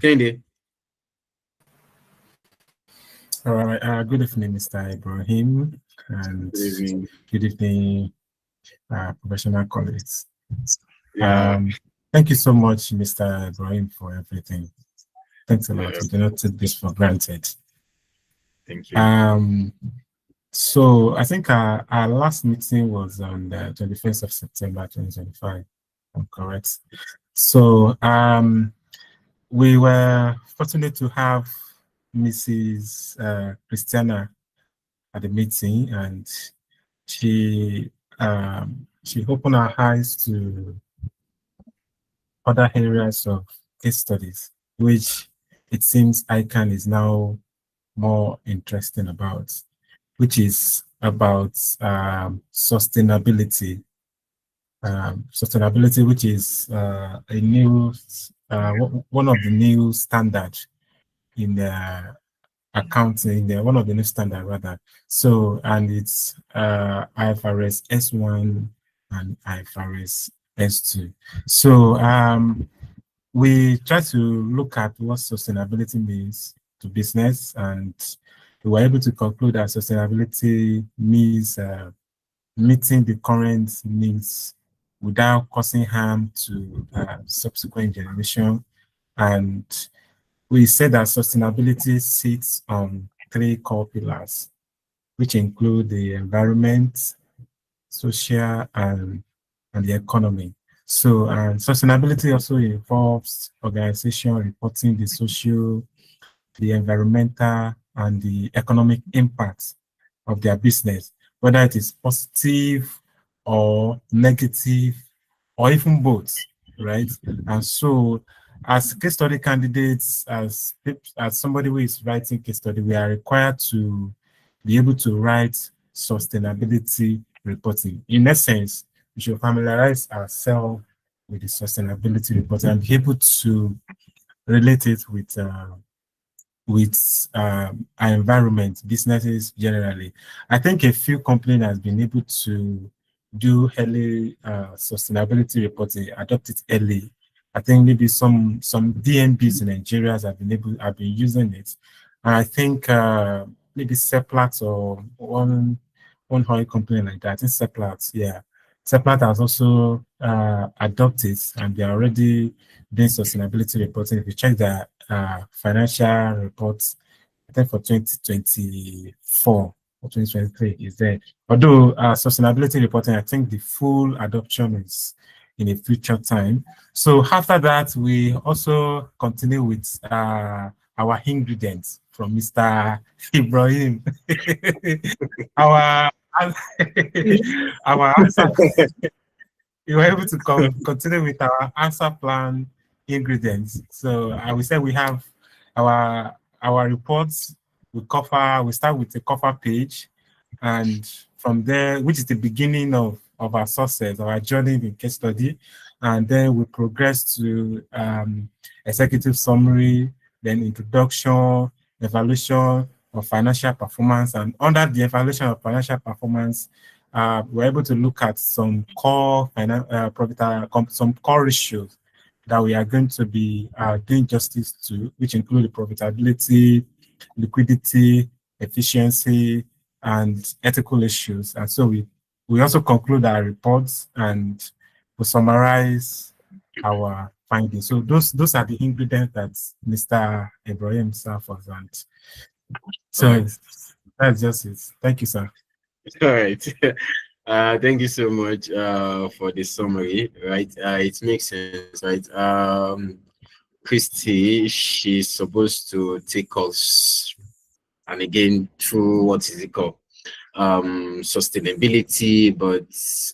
Kende. All right. Good evening, Mr. Ibrahim, and good evening, professional colleagues. Thank you so much, Mr. Ibrahim, for everything. Thanks a lot. We do not take this for granted. Thank you. So I think our last meeting was on the 21st of September 2025. I'm correct. So we were fortunate to have Mrs. Christiana at the meeting, and she opened our eyes to other areas of case studies, which it seems ICANN is now more interesting about, which is about sustainability. Sustainability, which is a new one of the new standards in the accounting, one of the new standard rather. So, and it's IFRS S1 and IFRS S2. So we try to look at what sustainability means to business, and we were able to conclude that sustainability means meeting the current needs without causing harm to subsequent generation. And we said that sustainability sits on 3 core pillars, which include the environment, social, and the economy. So sustainability also involves organization reporting the social, the environmental, and the economic impacts of their business, whether it is positive or negative, or even both, right? And so as case study candidates, as somebody who is writing case study, we are required to be able to write sustainability reporting. In essence, we should familiarize ourselves with the sustainability reporting and be able to relate it with our environment, businesses generally. I think a few companies has been able to do early sustainability reporting, adopt it early. I think maybe some DNBs in Nigeria have been using it, and I think maybe Seplat or one oil company like that. I think Seplat, yeah. Seplat has also adopted, and they are already doing sustainability reporting. If you check the financial reports, I think for 2024 or 2023 is there. Although sustainability reporting, I think the full adoption is in a future time. So after that, we also continue with our ingredients from Mr. Ibrahim. our answer. We were able to continue with our answer plan ingredients. So I will say we have our reports. We start with the cover page, and from there, which is the beginning of our success, our journey in case study, and then we progress to executive summary, then introduction, evaluation of financial performance, and under the evaluation of financial performance, we're able to look at some core some core ratios that we are going to be doing justice to, which include the profitability, liquidity, efficiency, and ethical issues. And so we also conclude our reports and we summarize our findings. So those are the ingredients that Mr. Ibrahim served us. And so that's just it. Thank you, sir. All right. Thank you so much for the summary. Right. It makes sense, right? Christy, she's supposed to take us and again through what is it called? Sustainability, but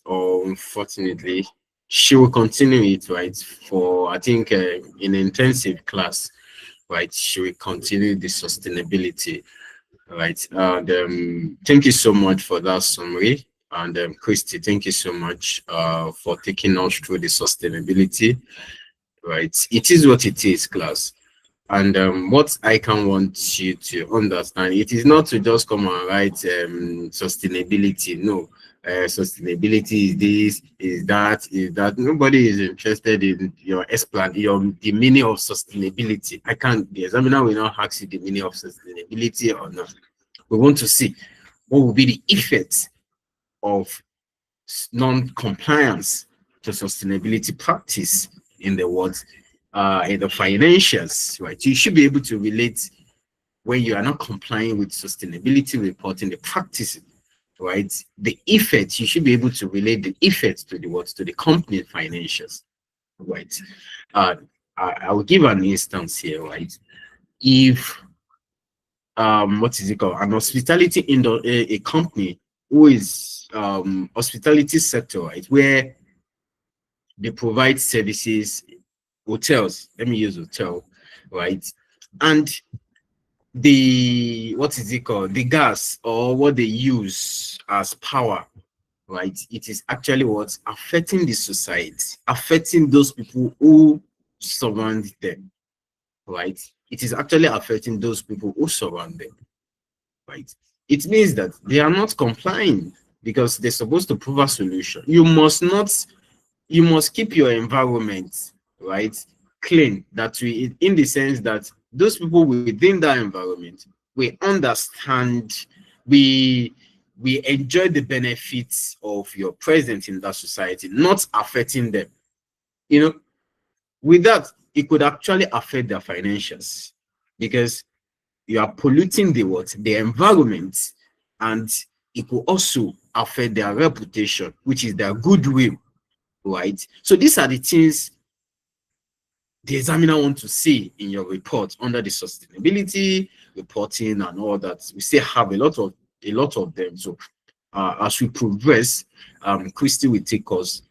unfortunately she will continue it, right, for I think in intensive class, right? She will continue the sustainability, right? And thank you so much for that summary. And Christy, thank you so much for taking us through the sustainability, right? It is what it is, class. And what I can want you to understand, it is not to just come and write sustainability. No, sustainability is this, is that, is that. Nobody is interested in your the meaning of sustainability. The examiner will not ask you the meaning of sustainability or not. We want to see what will be the effects of non-compliance to sustainability practice in the world, in the financials, right? You should be able to relate when you are not complying with sustainability reporting, the practice, right? The effects, you should be able to relate the effects to the company financials, right? I will give an instance here, right? If what is it called? An hospitality a company who is hospitality sector, right? Where they provide services, hotels. Let me use hotel, right? And the what is it called? The gas or what they use as power, right? It is actually what's affecting the society, affecting those people who surround them, right? It is actually affecting those people who surround them, right? It means that they are not complying because they're supposed to provide solution. You must keep your environment, right, clean. That we, in the sense that those people within that environment, we understand, we enjoy the benefits of your presence in that society, not affecting them. You know, with that, it could actually affect their financials because you are polluting the environment, and it could also affect their reputation, which is their goodwill, right? So these are the things the examiner want to see in your report under the sustainability reporting and all that. We still have a lot of them. So as we progress, Christy will take us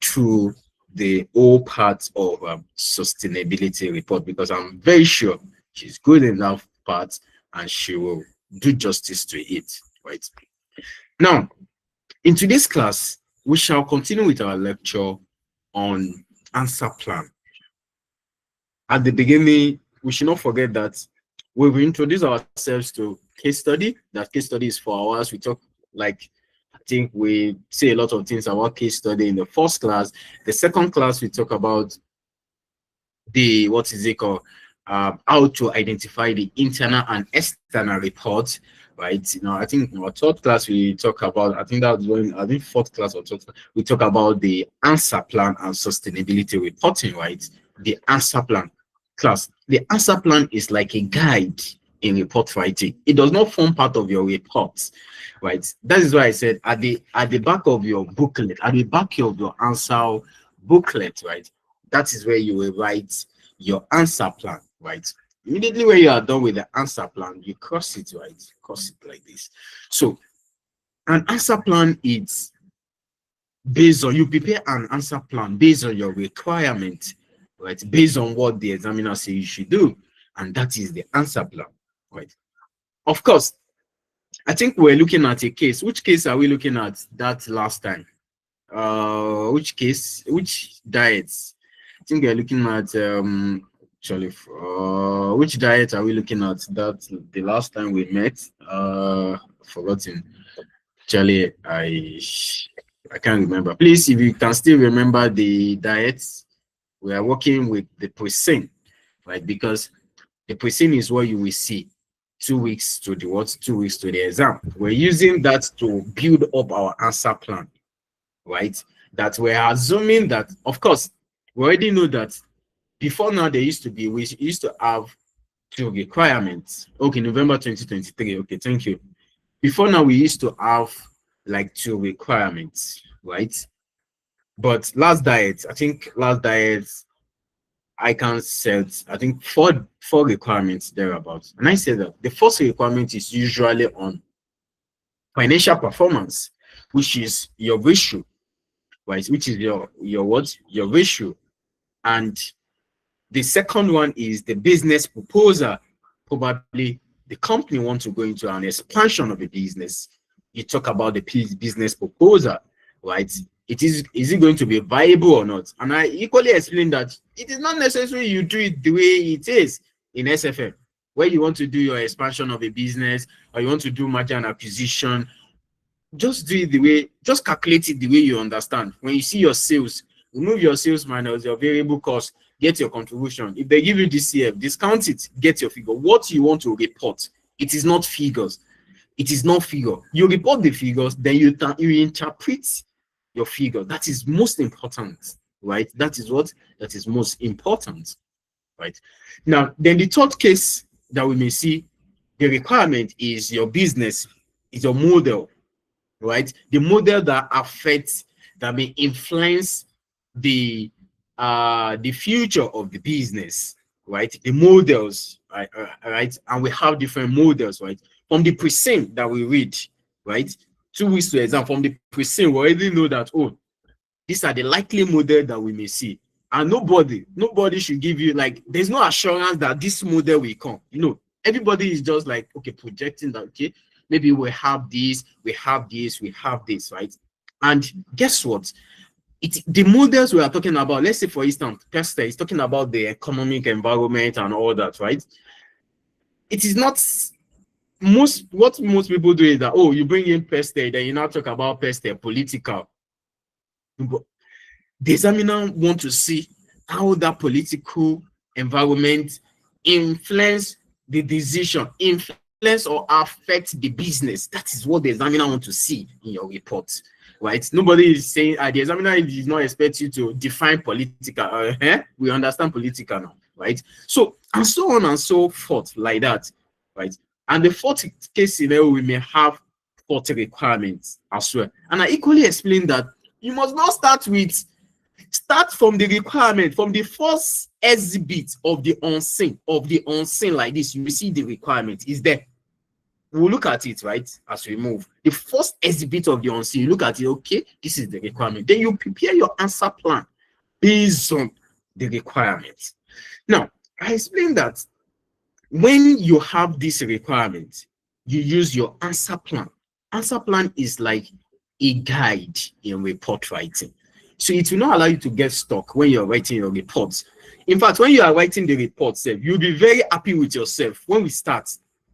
through the whole part of sustainability report, because I'm very sure she's good in that part and she will do justice to it, right? Now, in today's class, we shall continue with our lecture on answer plan. At the beginning, we should not forget that we will introduce ourselves to case study. That case study is 4 hours. We talk, like, I think we say a lot of things about case study in the first class. The second class, we talk about the, what is it called? How to identify the internal and external report, right? You know, I think in our third class we talk about, I think that was when, I think fourth class or third class, we talk about the answer plan and sustainability reporting, right? The answer plan class. The answer plan is like a guide in report writing. It does not form part of your report, right? That is why I said at the back of your booklet, at the back of your answer booklet, right? That is where you will write your answer plan, right? Immediately when you are done with the answer plan, you cross it, right? Cross it like this. So an answer plan is based on, you prepare an answer plan based on your requirement, right? Based on what the examiner says you should do. And that is the answer plan, right? Of course, I think we're looking at a case. Which case are we looking at that last time? Which case, which diets? I think we're looking at actually which diet are we looking at that the last time we met? Forgotten. Actually, I can't remember. Please, if you can still remember the diets, we are working with the present, right? Because the present is what you will see 2 weeks to the what? 2 weeks to the exam. We're using that to build up our answer plan, right? That we're assuming that, of course, we already know that before now there used to be, we used to have 2 requirements. Okay, November 2023. Okay, thank you. Before now we used to have like 2 requirements, right? But last diet, I think last diet I can set, I think four requirements thereabouts. And I said that the first requirement is usually on financial performance, which is your ratio, right? Which is your what? Your ratio. And the second one is the business proposal. Probably the company wants to go into an expansion of a business. You talk about the business proposal, right? Is it going to be viable or not? And I equally explained that it is not necessary you do it the way it is in SFM, where you want to do your expansion of a business or you want to do merger and acquisition. just do it the way, just calculate it the way you understand. When you see your sales, remove your sales minus your variable cost, get your contribution. If they give you DCF, discount it, get your figure. What you want to report, it is not figures. It is not figure. You report the figures, then you interpret your figure. That is most important, right? That is most important, right? Now, then the third case that we may see, the requirement is your business, is your model, right? The model that affects, that may influence the future of the business, right? The models, right? And we have different models, right? From the present that we read, right? 2 weeks to exam, from the present, we already know that, oh, these are the likely model that we may see. And nobody should give you, like, there's no assurance that this model will come. You know, everybody is just like, okay, projecting that, okay, maybe we have this, we have this, we have this, right? And guess what? The models we are talking about, let's say, for instance, Pester is talking about the economic environment and all that, right? It is not what most people do is that, oh, you bring in Pester, then you now talk about Pester political. But the examiner want to see how that political environment influence the decision, influence or affect the business. That is what the examiner want to see in your report, right? Nobody is saying, the examiner does not expect you to define political. We understand political now, right? So, and so on and so forth, like that, right? And the fourth case scenario, we may have 40 requirements as well. And I equally explained that you must not start from the requirement, from the first exhibit of the unseen, like this. You see the requirement is there. We'll look at it, right, as we move. The first exhibit of the unseen, you look at it, okay, this is the requirement. Then you prepare your answer plan based on the requirement. Now, I explained that when you have this requirement, you use your answer plan. Answer plan is like a guide in report writing. So it will not allow you to get stuck when you're writing your reports. In fact, when you are writing the reports, you'll be very happy with yourself. When we start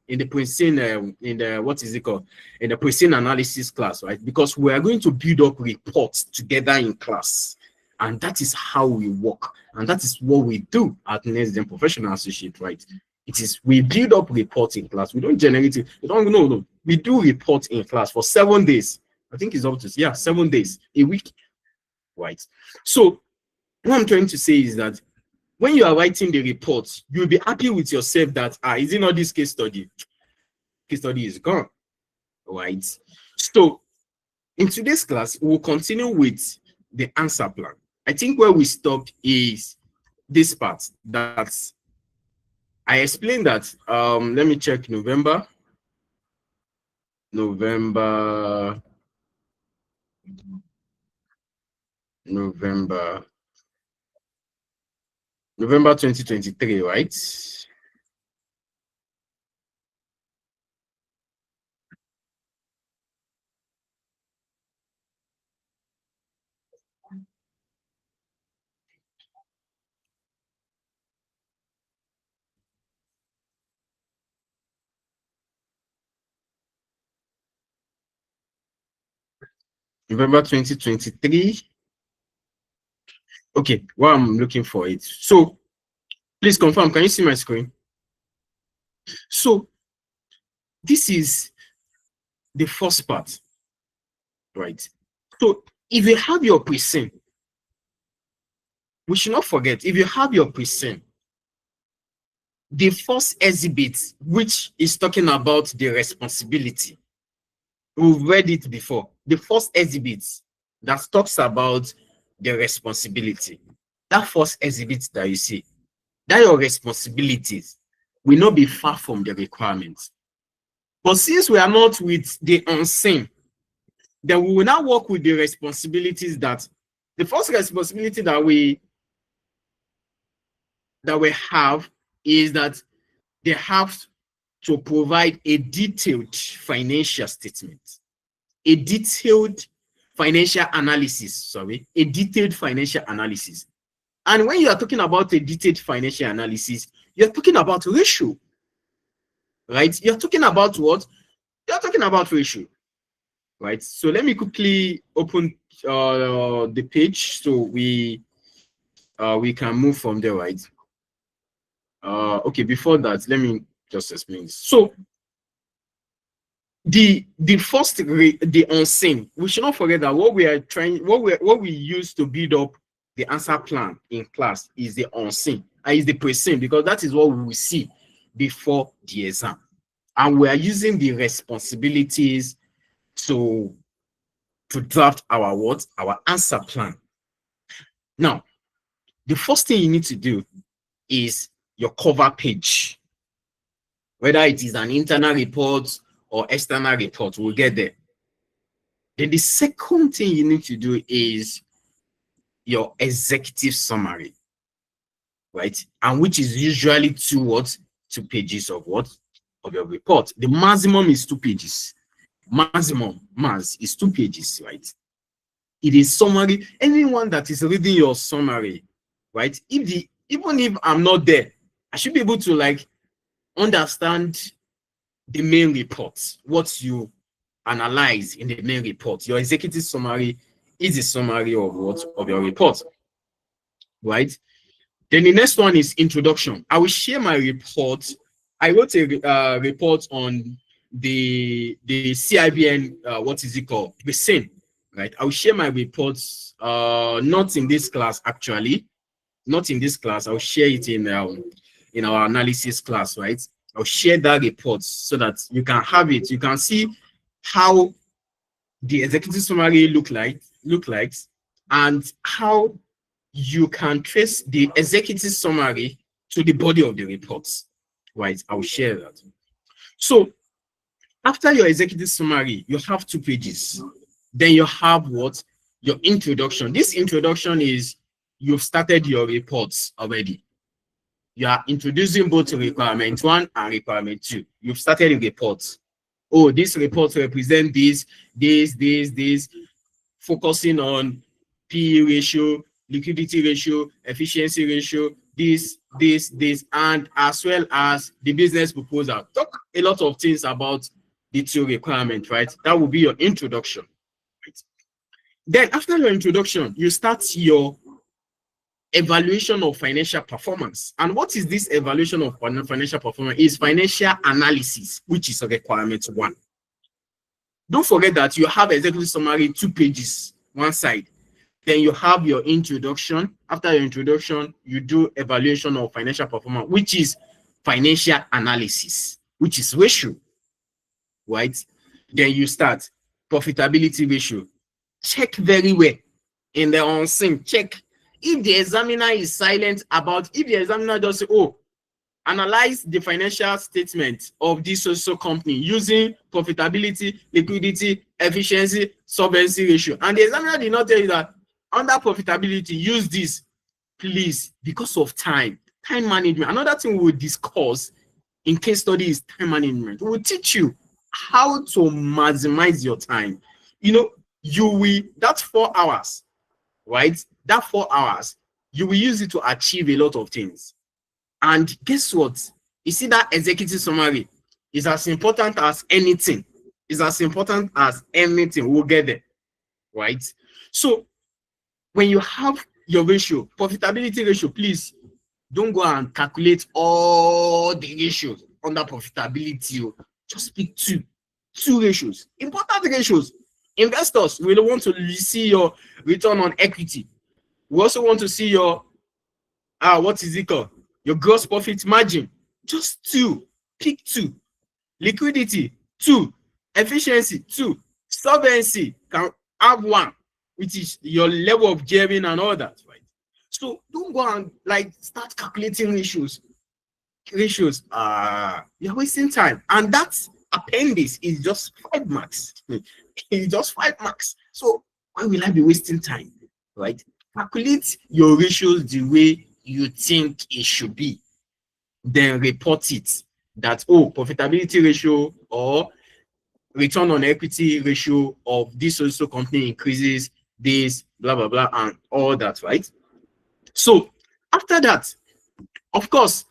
in the present, in the present analysis class, right? Because we are going to build up reports together in class. And that is how we work. And that is what we do at NextGen Professional Associate, right? It is, we build up reports in class. We don't generate it. No. We do reports in class for 7 days. I think it's up to, 7 days, a week, right? So what I'm trying to say is that when you are writing the reports, you'll be happy with yourself that, is it not this case study? Case study is gone, right? So in today's class, we'll continue with the answer plan. I think where we stopped is this part that I explained that, let me check November 2023, right? November 2023. Okay, well, I'm looking for it. So please confirm, can you see my screen? So this is the first part, right? So if you have your present, we should not forget, if you have your present, the first exhibit, which is talking about the responsibility, we've read it before. The first exhibit that talks about the responsibility, that first exhibit that you see, that your responsibilities will not be far from the requirements. But since we are not with the unseen, then we will now work with the responsibilities that, the first responsibility that we have is that they have to provide a detailed financial statement, a detailed financial analysis, a detailed financial analysis. And when you are talking about a detailed financial analysis, you're talking about ratio, right? You're talking about what? You're talking about ratio. right? So let me quickly open the page so we can move from there, right? Okay, before that, let me just explain this. So the first the unseen, we should not forget that what we use to build up the answer plan in class is the unseen and is the preseen, because that is what we will see before the exam, and we are using the responsibilities to draft our answer plan. Now, the first thing you need to do is your cover page, whether it is an internal report or external report. We'll get there. Then the second thing you need to do is your executive summary, right? And which is usually two pages of your report. The maximum is 2 pages. Maximum max is 2 pages, right? It is summary. Anyone that is reading your summary, right? Even if I'm not there, I should be able to like understand the main report, what you analyze in the main report. Your executive summary is a summary of your report, right? Then the next one is introduction. I will share my report. I wrote a report on the CIBN, what is it called? The same, right? I will share my reports, not in this class actually, not in this class. I'll share it in our analysis class, right? I'll share that report so that you can have it. You can see how the executive summary look like, and how you can trace the executive summary to the body of the reports, right? I'll share that. So after your executive summary, you have 2 pages. Then you have what? Your introduction. This introduction is you've started your reports already. You are introducing both requirement 1 and requirement 2. You've started the reports. Oh, this report represents this, focusing on PE ratio, liquidity ratio, efficiency ratio, this, and as well as the business proposal. Talk a lot of things about the 2 requirements, right? That will be your introduction. Right? Then after your introduction, you start your evaluation of financial performance. And what is this evaluation of financial performance? Is financial analysis, which is a requirement 1. Don't forget that you have executive summary 2 pages, one side. Then you have your introduction. After your introduction, you do evaluation of financial performance, which is financial analysis, which is ratio, right? Then you start profitability ratio. Check very well in the unseen. Check if the examiner is silent about, if the examiner just say, oh, analyze the financial statement of this social company using profitability, liquidity, efficiency, solvency ratio, and the examiner did not tell you that under profitability, use this, please, because of time management. Another thing we will discuss in case study is time management. We will teach you how to maximize your time. You know, you will, that 4 hours, right? That 4 hours, you will use it to achieve a lot of things. And guess what? You see, that executive summary is as important as anything. It's as important as anything. We'll get there, right? So when you have your ratio, profitability ratio, please don't go and calculate all the ratios under profitability. Just pick two ratios, important ratios. Investors will want to see your return on equity. We also want to see your what is it called? Your gross profit margin. Just 2. Pick 2. Liquidity, 2. Efficiency, 2. Solvency can have 1, which is your level of gearing and all that, right? So don't go and like start calculating ratios. You're wasting time. And that appendix is just 5 marks. It's just 5 marks. So why will I be wasting time, right? Calculate your ratios the way you think it should be. Then report it that, oh, profitability ratio or return on equity ratio of this also company increases this, blah, blah, blah, and all that, right? So after that, of course,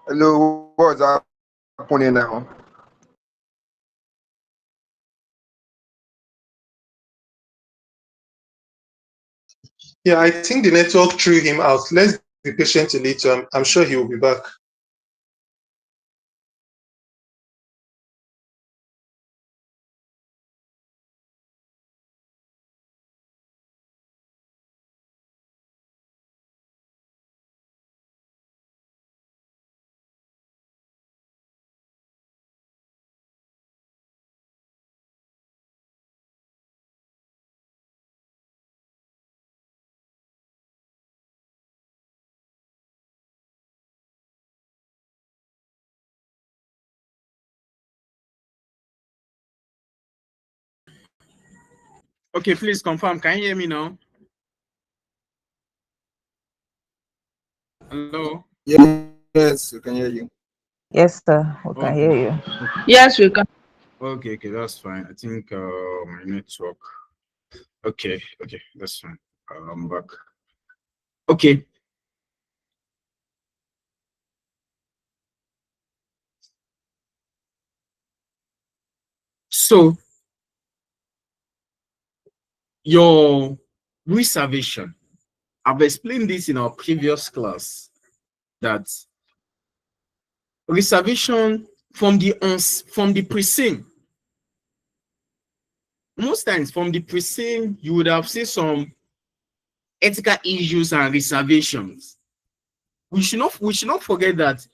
Hello, what's happening now? Yeah, I think the network threw him out. Let's be patient a little. I'm sure he will be back. Okay, please confirm. Can you hear me now? Hello? Yes, we can hear you. Yes, sir. We can hear you. Yes, we can. Okay, that's fine. I think my network. Okay, that's fine. I'm back. Okay. So your reservation. I've explained this in our previous class that reservation from the precinct. Most times from the precinct, you would have seen some ethical issues and reservations. We should not forget that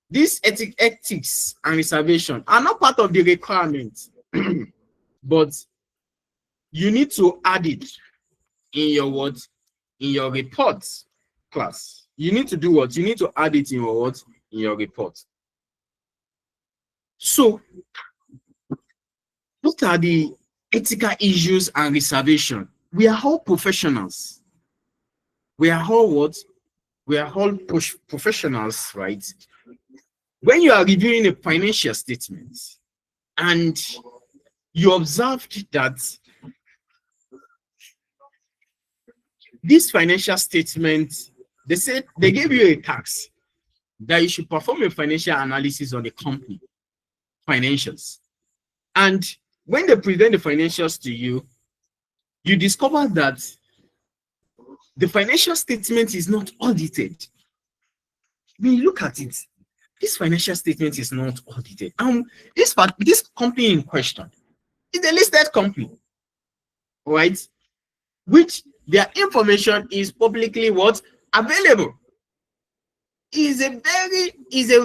these ethics and reservation are not part of the requirement, but you need to add it in your what? In your report class. You need to do what? You need to add it in your what? In your report. So, what are the ethical issues and reservation? We are all professionals. We are all what? We are all professionals, right? When you are reviewing a financial statement and you observed that this financial statement, they said they gave you a task that you should perform a financial analysis on the company financials. And when they present the financials to you, you discover that the financial statement is not audited. When you look at it, this financial statement is not audited. This company in question is a listed company, right? Which their information is publicly what? Available. Is a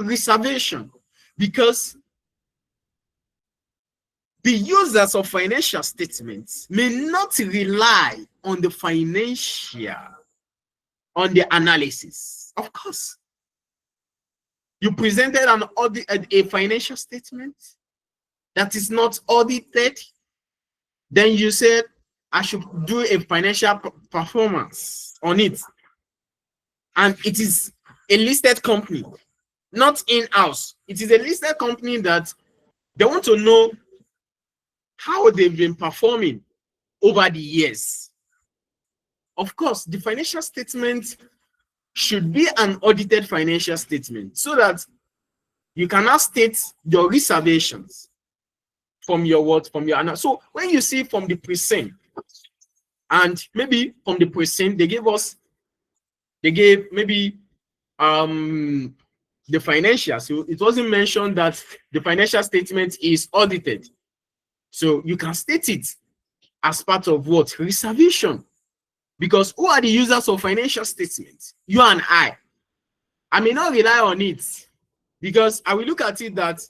reservation because the users of financial statements may not rely on the analysis. Of course, you presented a financial statement that is not audited, then you said I should do a financial performance on it, and it is a listed company, not in-house. It is a listed company that they want to know how they've been performing over the years. Of course, the financial statement should be an audited financial statement so that you cannot state your reservations from your what? From your analysis. So when you see from the precinct, and maybe from the precinct, they gave maybe the financials. So it wasn't mentioned that the financial statement is audited. So you can state it as part of what? Reservation. Because who are the users of financial statements? You and I. I may not rely on it because I will look at it that,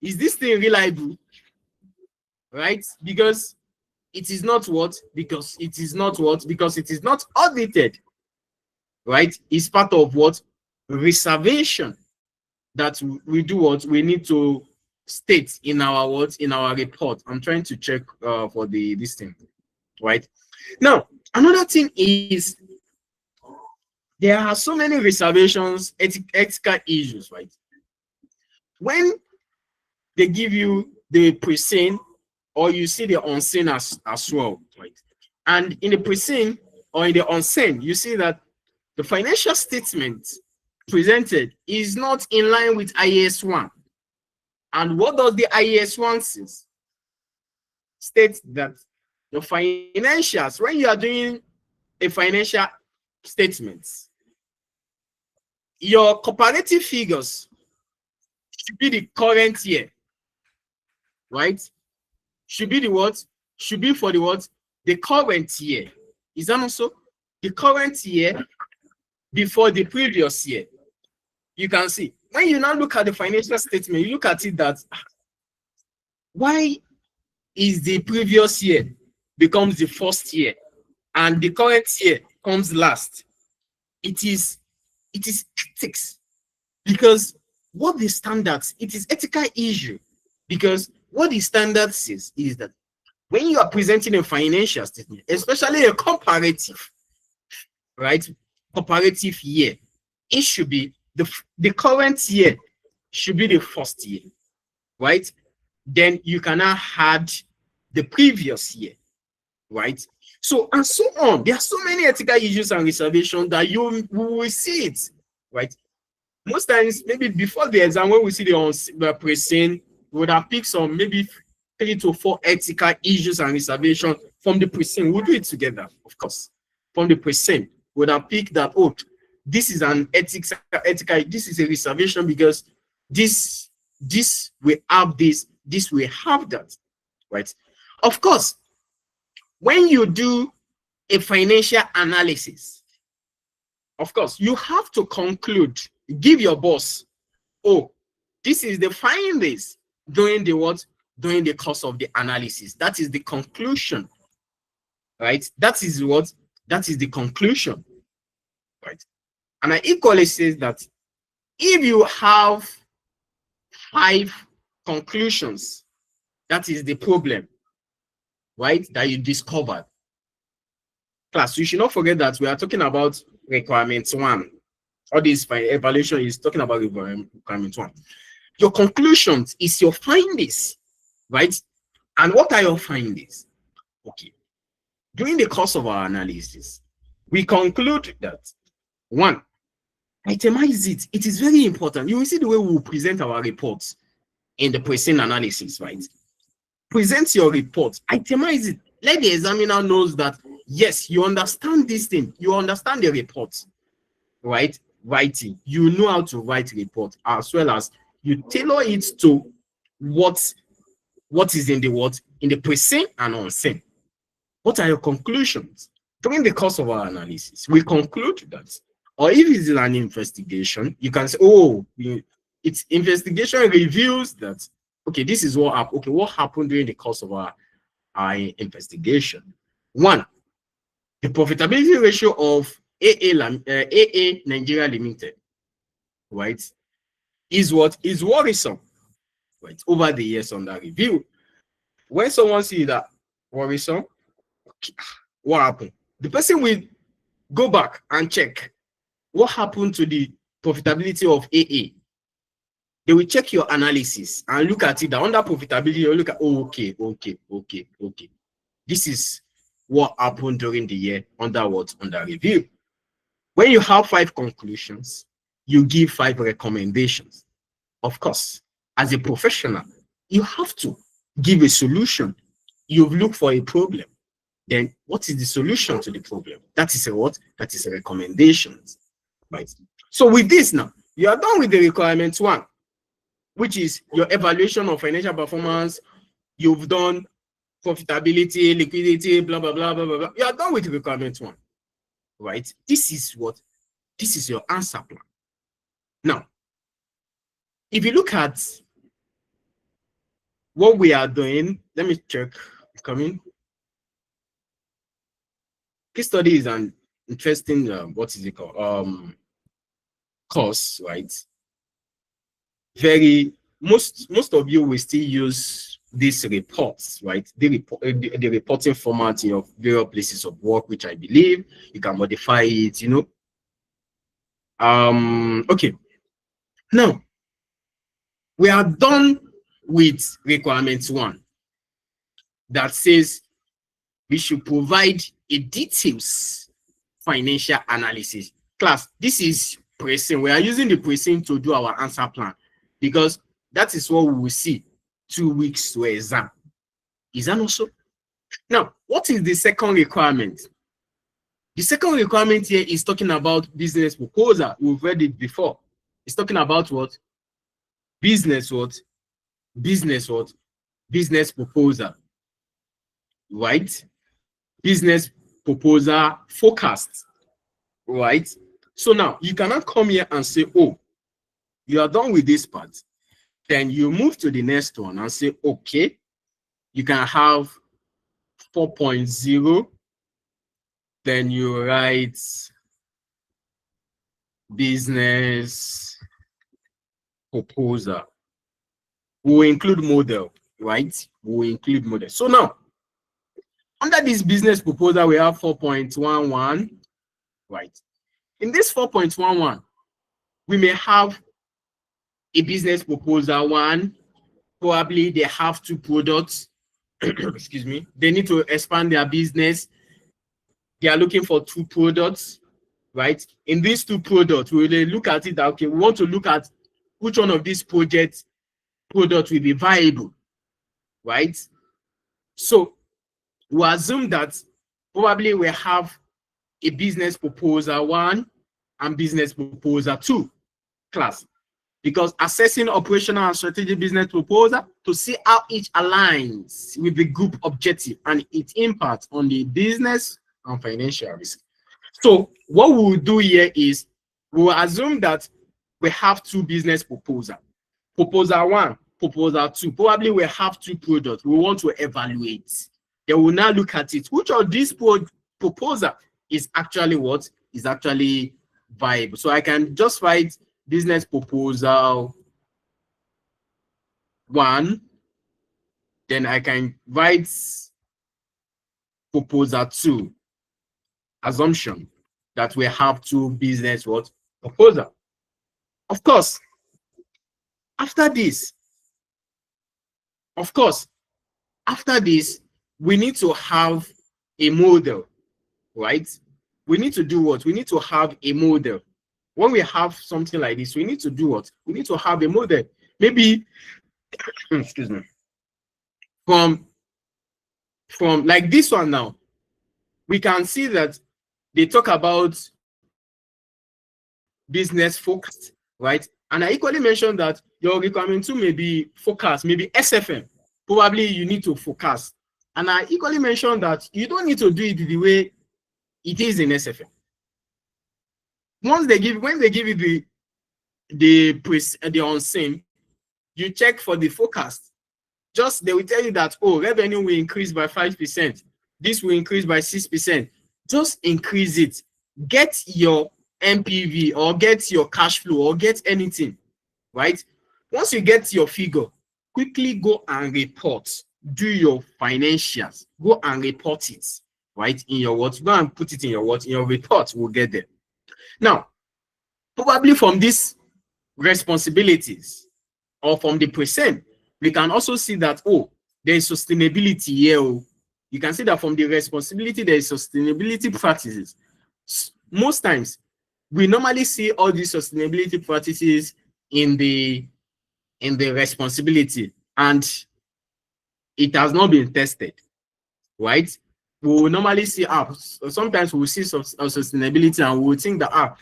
is this thing reliable? Right? Because it is not what? Because it is not what? Because it is not audited. Right? It's part of what? Reservation that we do what? We need to state in our what? In our report. I'm trying to check for this thing. Right? Now, another thing is there are so many reservations, ethical issues, right? When they give you the present, or you see the unseen as well, right? And in the present or in the unseen, you see that the financial statement presented is not in line with IAS 1. And what does the IAS 1 say? States that the financials, when you are doing a financial statement, your comparative figures should be the current year, right? Should be the what? Should be for the what? The current year. Is that also the current year before the previous year? You can see when you now look at the financial statement, you look at it that why is the previous year becomes the first year and the current year comes last? It is ethics, because what the standards, it is ethical issue, because what the standard says is that when you are presenting a financial statement, especially a comparative, right, comparative year, it should be the current year should be the first year, right? Then you cannot add the previous year, right? So and so on. There are so many ethical issues and reservations that you will see it, right? Most times, maybe before the exam, when we see the present, we would have picked some maybe 3 to 4 ethical issues and reservations from the present. We'll do it together, of course. From the present, we would have picked that, oh, this is an ethical, this is a reservation because this will have this will have that, right? Of course, when you do a financial analysis, of course, you have to conclude, give your boss, oh, this is the findings during the what? During the course of the analysis. That is the conclusion, right? That is what? That is the conclusion, right? And I equally say that if you have 5 conclusions, that is the problem, right? That you discovered. Class, you should not forget that we are talking about requirements 1. All this evaluation is talking about requirement 1. Your conclusions is your findings, right? And what are your findings? Okay. During the course of our analysis, we conclude that 1, itemize it. It is very important. You will see the way we will present our reports in the present analysis, right? Present your report, itemize it. Let the examiner knows that, yes, you understand this thing. You understand the report, right? Writing. You know how to write report, as well as you tailor it to what is in the what? In the present and unseen. What are your conclusions? During the course of our analysis, we conclude that, or if it is an investigation, you can say, oh, its investigation reveals that, okay, this is what happened. Okay, what happened during the course of our investigation? 1, the profitability ratio of AA Nigeria Limited, right, is what is worrisome, right, over the years under review. When someone sees that worrisome, what happened? The person will go back and check what happened to the profitability of AA. They will check your analysis and look at it. That under profitability, you look at, oh, okay. This is what happened during the year under what? Under review. When you have 5 conclusions, you give 5 recommendations. Of course, as a professional, you have to give a solution. You've looked for a problem. Then what is the solution to the problem? That is a what? That is a recommendation, right? So with this now, You are done with the requirement 1, which is your evaluation of financial performance. You've done profitability, liquidity, blah, blah, blah, blah, blah, blah. You are done with requirement 1, right? This is your answer plan. Now, if you look at what we are doing, let me check. Coming. Case study is an interesting, what is it called? Course, right? Most of you will still use these reports, right? The reporting format of various places of work, which I believe you can modify it, you know. Okay. Now, we are done with requirement 1 that says we should provide a details financial analysis. Class, this is pressing. We are using the pressing to do our answer plan because that is what we will see 2 weeks to exam. Is that not so? Now, what is the second requirement? The second requirement here is talking about business proposal. We've read it before. It's talking about what? Business what? Business what? Business proposal. Right? Business proposal forecast. Right? So now you cannot come here and say, oh, you are done with this part. Then you move to the next one and say, okay, you can have 4.0. Then you write business proposal. We'll include model, right? We'll include model. So now, under this business proposal, we have 4.11, right? In this 4.11, we may have a business proposal 1. Probably they have 2 products. Excuse me. They need to expand their business. They are looking for 2 products, right? In these 2 products, we will look at it that, okay, we want to look at which one of these products will be viable, right? So we assume that probably we have a business proposal 1 and business proposal 2 class, because assessing operational and strategic business proposal to see how each aligns with the group objective and its impact on the business and financial risk. So what we will do here is we will assume that we have 2 business proposals. Proposal 1, proposal 2. Probably we have 2 products we want to evaluate. They will now look at it. Which of these proposal is actually what? Is actually viable. So I can just write business proposal 1. Then I can write proposal 2. Assumption that we have 2 business what? Proposal. Of course, after this, we need to have a model, right? We need to do what? We need to have a model. When we have something like this, we need to do what? We need to have a model. Maybe, excuse me, from like this one now, we can see that they talk about business focused, right? And I equally mentioned that your requirement 2 may be focused, maybe SFM. Probably you need to focus. And I equally mentioned that you don't need to do it the way it is in SFM. When they give you the unseen, you check for the forecast. Just they will tell you that, oh, revenue will increase by 5%. This will increase by 6%. Just increase it. Get your MPV or get your cash flow or get anything, right? Once you get your figure, quickly go and report. Do your financials. Go and report it, right? In your what? Go and put it in your what? In your report. We'll get there. Now, probably from these responsibilities or from the percent, we can also see that, oh, there is sustainability here. Oh. You can see that from the responsibility, there is sustainability practices. Most times, we normally see all these sustainability practices in the responsibility, and it has not been tested, right? We will normally see sometimes we will see sustainability and we will think that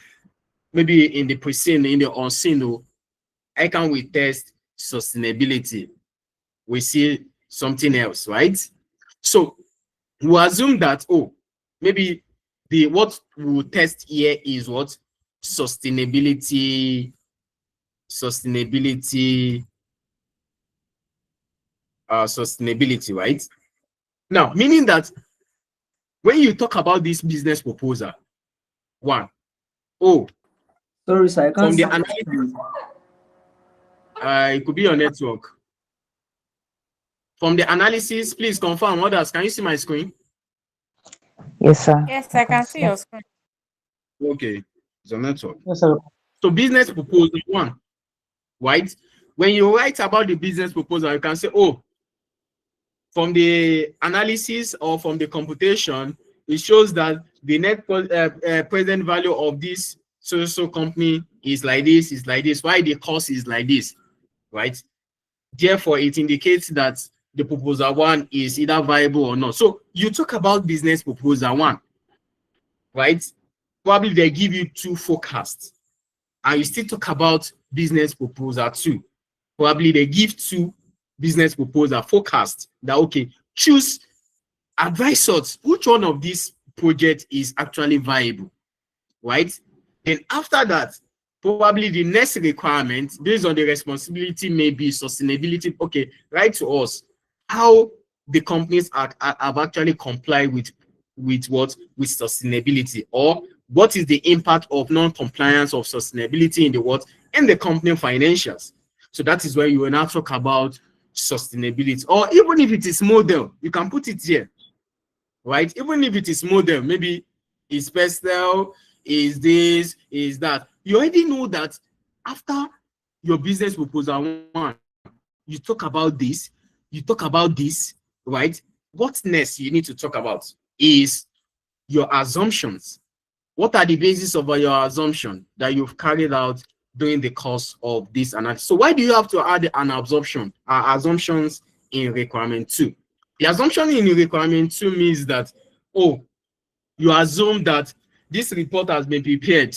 maybe in the pre-scene, in the on-scene, how can we test sustainability? We see something else, right? So we assume that, oh, maybe what we'll test here is what? Sustainability, right? Now, meaning that when you talk about this business proposal, one, oh, Sorry, sir, I can't from the see analysis, it could be your network. From the analysis, please confirm others. Can you see my screen? Yes, sir. Yes, I can see your screen. Okay, it's a network. Yes, sir. So business proposal one, right? When you write about the business proposal, you can say, oh, from the analysis or from the computation, it shows that the net present value of this so company is like this, why the cost is like this, right? Therefore, it indicates that the proposal one is either viable or not. So you talk about business proposal one, right? Probably they give you two forecasts, and you still talk about business proposal two. Probably they give two business proposal forecasts that, okay, choose, advise us which one of these projects is actually viable, right? Then after that, probably the next requirement based on the responsibility may be sustainability. Okay, write to us how the companies have actually complied with what? With sustainability, or what is the impact of non-compliance of sustainability in the what? In the company financials. So that is where you will now talk about sustainability. Or even if it is model, you can put it here, right? Even if it is model, maybe it's personal, is this, is that. You already know that after your business proposal one, you talk about this, right? What next you need to talk about is your assumptions. What are the basis of your assumption that you've carried out during the course of this analysis? So why do you have to add an assumptions in requirement 2? The assumption in requirement 2 means that, oh, you assume that this report has been prepared,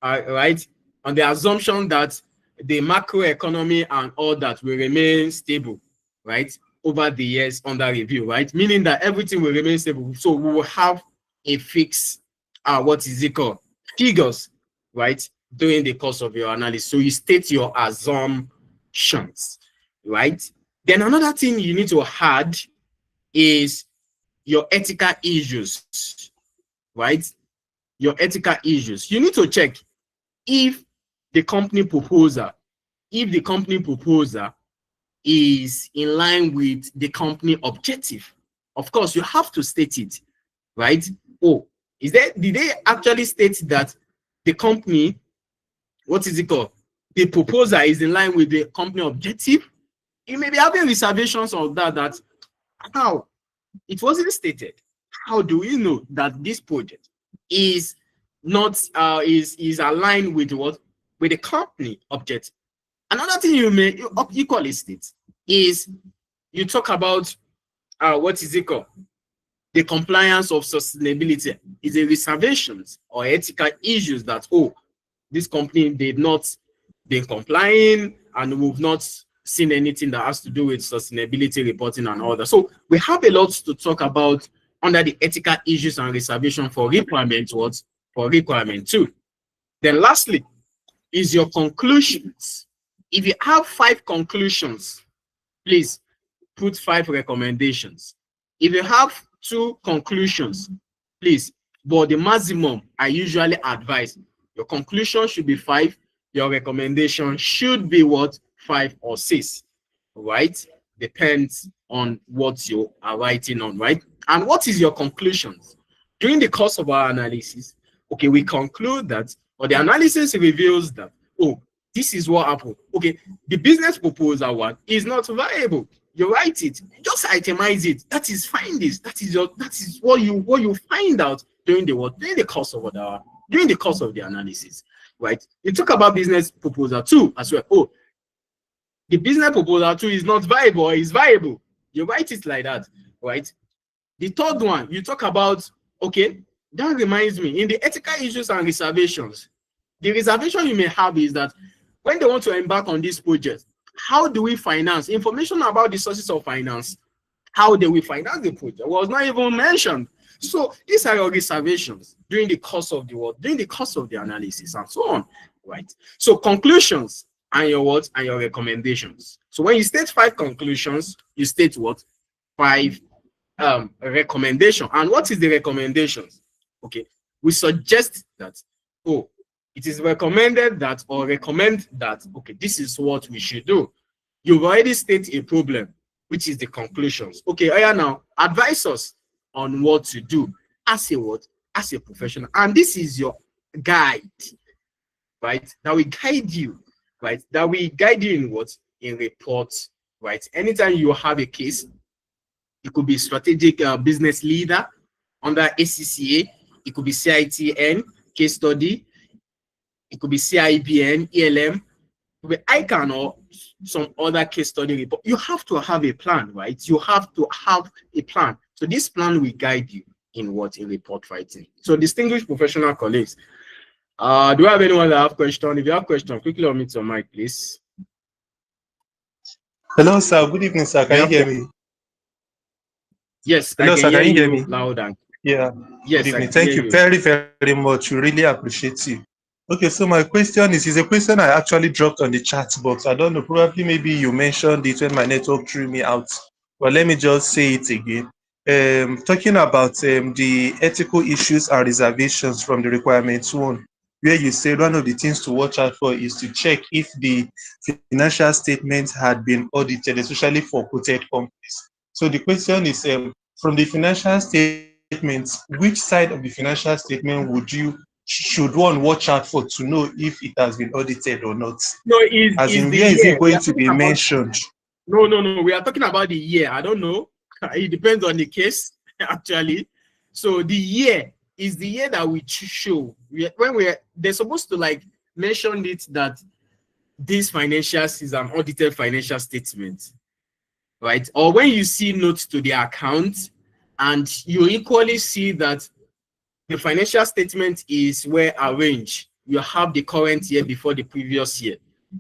right, on the assumption that the macroeconomy and all that will remain stable, right, over the years under review, right? Meaning that everything will remain stable. So we will have a fixed, what is it called? Figures, right, during the course of your analysis. So you state your assumptions, right? Then another thing you need to add is your ethical issues, right? Your ethical issues. You need to check if the company proposal is in line with the company objective. Of course, you have to state it, right? Oh, did they actually state that the company, what is it called? The proposal is in line with the company objective? You may be having reservations on that how it wasn't stated. How do we know that this project is not is aligned with what? With the company objective? Another thing you may equally state is you talk about what is it called? The compliance of sustainability. Is a reservations or ethical issues that, oh, this company did not been complying and we've not seen anything that has to do with sustainability reporting and all that. So we have a lot to talk about under the ethical issues and reservation for requirement what? For requirement 2. Then lastly is your conclusions. If you have 5 conclusions, please put 5 recommendations. If you have 2 conclusions, please, but the maximum I usually advise, your conclusion should be 5, your recommendation should be what? 5 or 6, right? Depends on what you are writing on, right? And what is your conclusions? During the course of our analysis, okay, we conclude that, or the analysis reveals that, oh, this is what happened. Okay, the business proposal one is not viable. You write it, just itemize it. That is findings. That is what you find out during the course of the analysis, right? You talk about business proposal 2 as well. Oh, the business proposal 2 is not viable or is viable. You write it like that, right? The third one, you talk about, okay, that reminds me, in the ethical issues and reservations, The reservation you may have is that when they want to embark on this project, how do we finance? Information about the sources of finance, how do we finance the project was not even mentioned. So these are your reservations during the course of the work, during the course of the analysis, and so on, right? So conclusions and your what and your recommendations. So when you state 5 conclusions, you state what? 5 recommendation. And what is the recommendations? Okay, we suggest that, oh, it is recommended that, or recommend that, okay, this is what we should do. You've already stated a problem, which is the conclusions. Okay, now advise us on what to do as a what? As a professional. And this is your guide, right? That will guide you, right? That will guide you in what? In reports, right? Anytime you have a case, it could be strategic business leader under ACCA, it could be CITN, case study, it could be CIBN, ELM, it could be ICANN or some other case study report. You have to have a plan, right? You have to have a plan. So this plan will guide you in what? In report writing. So distinguished professional colleagues, do you have anyone that have question? If you have question, quickly unmute your mic, please. Hello, sir. Good evening, sir. Can you hear me? Yes, hello, I can sir. Can you hear you me? loud and yeah. Yes, Good evening. Thank you very, very much. We really appreciate you. Okay, so my question is a question I actually dropped on the chat box. I don't know, probably maybe you mentioned it when my network threw me out, but let me just say it again. Talking about the ethical issues and reservations from the requirements 1, where you said one of the things to watch out for is to check if the financial statements had been audited, especially for quoted companies. So the question is, from the financial statements, which side of the financial statement should one watch out for to know if it has been audited or not? No, where is it going to be mentioned? No. We are talking about the year. I don't know. It depends on the case, actually. So the year is the year that we show. They're supposed to like mention it that this financials is an audited financial statement, right? Or when you see notes to the account and you equally see that the financial statement is well arranged, you have the current year before the previous year,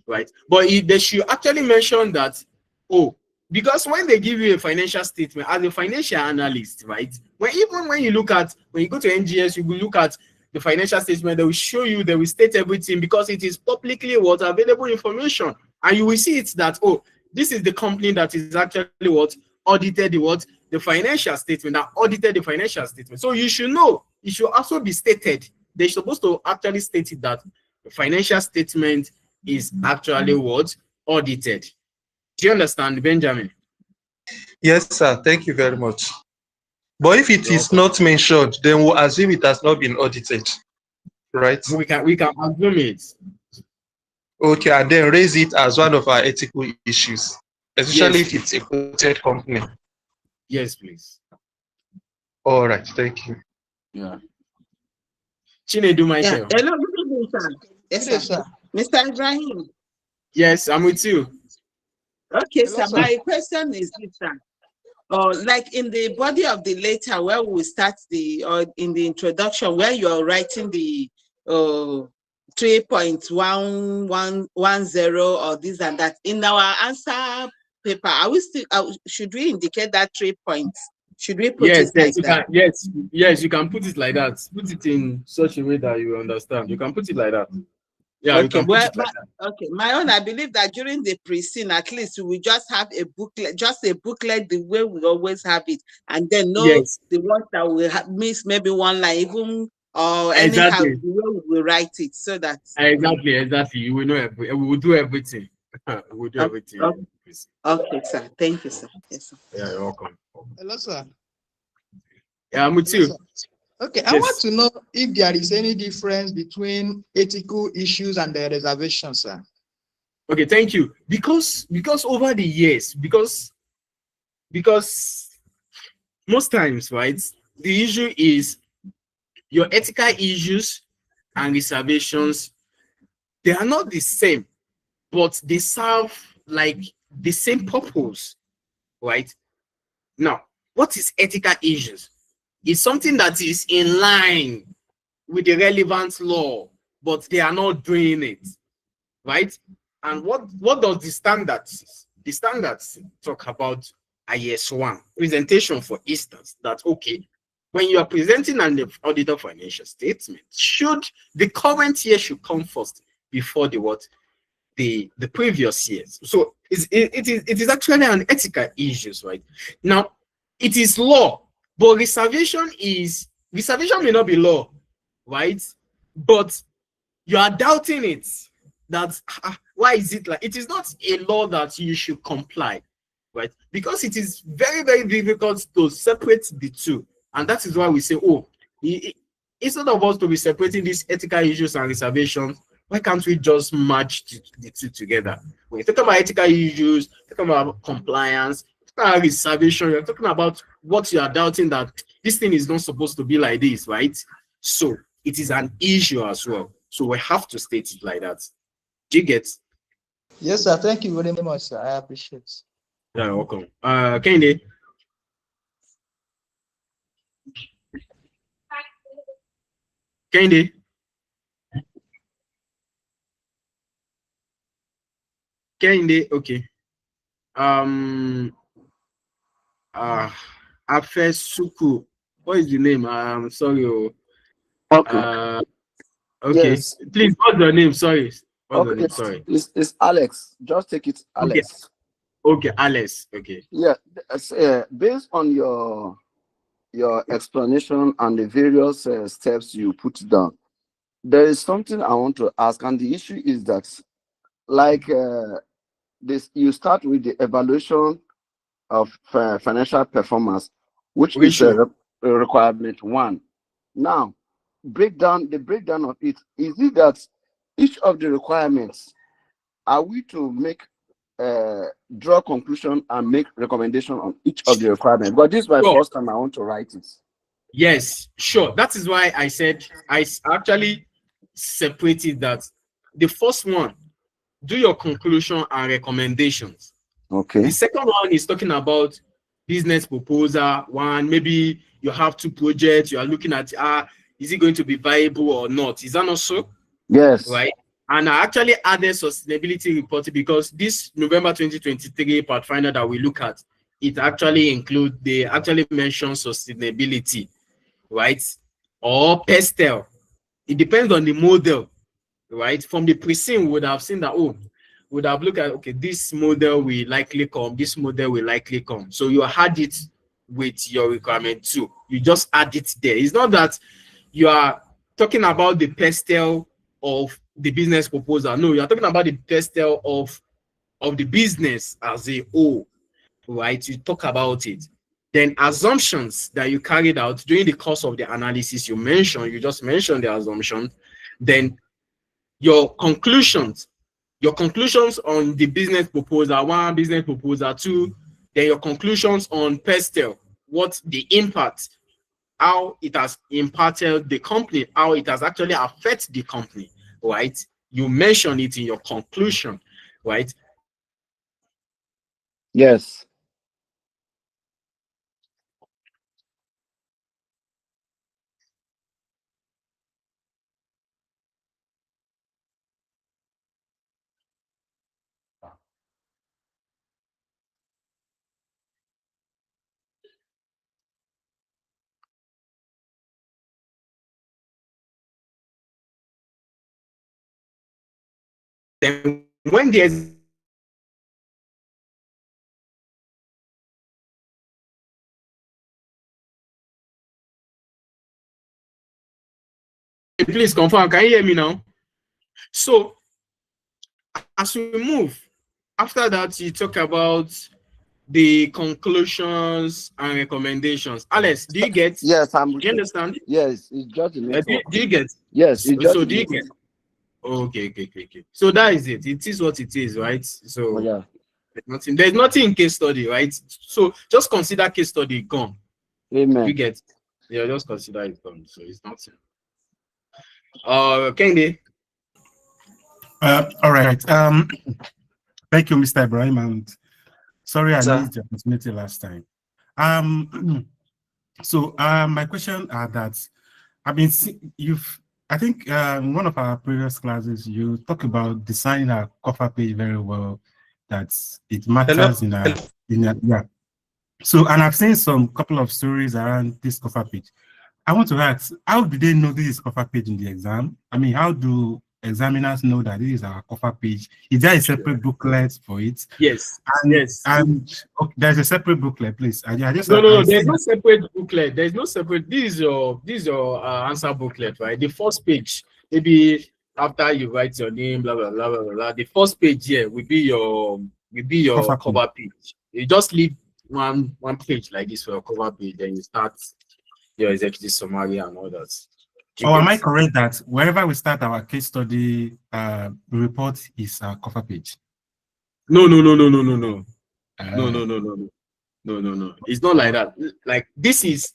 right? But they should actually mention that, oh, because when they give you a financial statement as a financial analyst, right? When you go to NGS, you will look at the financial statement, they will show you, they will state everything because it is publicly available information. And you will see it that, oh, this is the company that is actually audited the financial statement, that audited the financial statement. So you should know, it should also be stated. They're supposed to actually state it that the financial statement is actually audited. Do you understand, Benjamin? Yes, sir. Thank you very much. But if it is not mentioned, then we'll assume it has not been audited, right? We can assume it. Okay, and then raise it as one of our ethical issues, especially if it's a quoted company. Yes, please. All right, thank you. Yeah. Chinedu Michael. Yeah. Hello, good evening, sir. Yes, sir. Mr. Ibrahim. Yes, I'm with you. Okay, hello, sir. My question is this, sir. Like in the body of the letter where we start in the introduction where you are writing the 3.1110 or this and that, in our answer paper, should we indicate that 3 points? Should we put it like that? Yes, you can put it like that. Put it in such a way that you understand. You can put it like that. Yeah, okay. Okay, my own, I believe that during the pre-scene, at least we just have a booklet, the way we always have it, and then the ones that we miss maybe one line, even or anyhow the way we write it, so that exactly. You will know. We will do everything. We will do everything. Okay, sir. Thank you, sir. Yes, sir. Yeah, you're welcome. Hello, sir. Yeah, I'm with you. Sir. Okay, I want to know if there is any difference between ethical issues and the reservations, sir. Okay, thank you. Because over the years, because most times, right, the issue is your ethical issues and reservations, they are not the same, but they serve like the same purpose, right? Now, what is ethical issues? It's something that is in line with the relevant law but they are not doing it, right? And what does the standards? The standards talk about IS1 presentation, for instance, that okay, when you are presenting an auditor financial statement, the current year should come first before the previous years. So it is actually an ethical issue, right? Now, it is law, but reservation may not be law, right? But you are doubting it. That why is it like it is not a law that you should comply, right? Because it is very, very difficult to separate the two, and that is why we say, oh, instead of us to be separating these ethical issues and reservations, why can't we just merge the two together? When you talk about ethical issues, talking about compliance, talking about reservation, you're talking about what you are doubting, that this thing is not supposed to be like this, right? So it is an issue as well. So we have to state it like that. Do you get? Yes, sir. Thank you very much, sir. I appreciate it. You're welcome. Kende. Kende. Kende, okay. Afesuku. What is the name? I'm sorry. Okay. Okay. Yes. Please, what's your name? Sorry. What's Okay. your name? Sorry. It's Alex. Just take it, Alex. Okay, Alex. Okay. Yeah. Based on your explanation and the various steps you put down, there is something I want to ask, and the issue is that, like this, you start with the evaluation of financial performance, which is a requirement 1. Now, the breakdown of it, is it that each of the requirements, are we to make draw conclusion and make recommendation on each of the requirements? But this is my first time I want to write it. Yes, sure. That is why I said I actually separated that. The first one, do your conclusion and recommendations. Okay. The second one is talking about business proposal. One, maybe you have 2 projects, you are looking at, is it going to be viable or not? Is that not so? Yes. Right. And I actually added sustainability reporting because this November 2023 Pathfinder that we look at, it actually they actually mention sustainability, right? Or PESTEL. It depends on the model, right? From the pre-scene, we would have seen that, would have looked at, okay, this model will likely come, this model will likely come. So you add it with your requirement too. You just add it there. It's not that you are talking about the PESTEL of the business proposal. No, you're talking about the PESTEL of the business as a whole, right? You talk about it. Then assumptions that you carried out during the course of the analysis, you just mentioned the assumption. Then your conclusions on the business proposal 1, business proposal 2, then your conclusions on PESTEL, what the impact, how it has impacted the company, how it has actually affected the company, right? You mention it in your conclusion, right? Yes. Then when there's please confirm, can you hear me now? So as we move, after that, you talk about the conclusions and recommendations. Alex, do you get? Yes, do you understand? Yes, it's just the network. Do you get? Yes, it's just so do you get? Okay. So that is it. It is what it is, right? So yeah. There's nothing in case study, right? So just consider case study gone. Amen. You get? Yeah, just consider it gone. So it's nothing. Kende. All right. Thank you, Mr. Ibrahim, and sorry I missed the opportunity last time. So my question are that, I mean, I think in one of our previous classes, you talk about designing a cover page very well. That it matters yeah. So, and I've seen some couple of stories around this cover page. I want to ask, how do they know this is cover page in the exam? I mean, how do examiners know that this is our cover page? Is there a separate booklet for it? Yes. And okay, there's a separate booklet, please. I just no. There's no separate booklet. There's no separate. This is your answer booklet, right? The first page, maybe after you write your name, blah blah blah blah blah. The first page here will be your cover page. You just leave one page like this for your cover page, then you start your executive summary and all that. Am I correct that wherever we start our case study report is our cover page? No. No. It's not like that. Like this is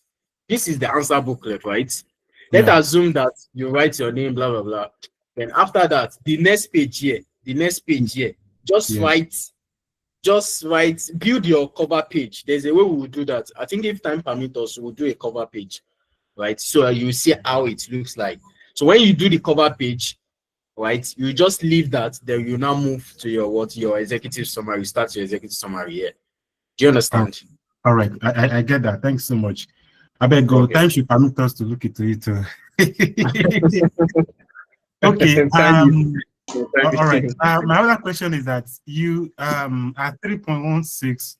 the answer booklet, right? Let's assume that you write your name, blah blah blah. Then after that, the next page here, just write, build your cover page. There's a way we will do that. I think if time permits us, we'll do a cover page, right? So you see how it looks like. So when you do the cover page, right, you just leave that, then you now move to your executive summary. Start your executive summary here. Do you understand? All right, I get that. Thanks so much. I beg go. Okay. Time should permit us to look into it too. Okay. All right. My other question is that you at 3.16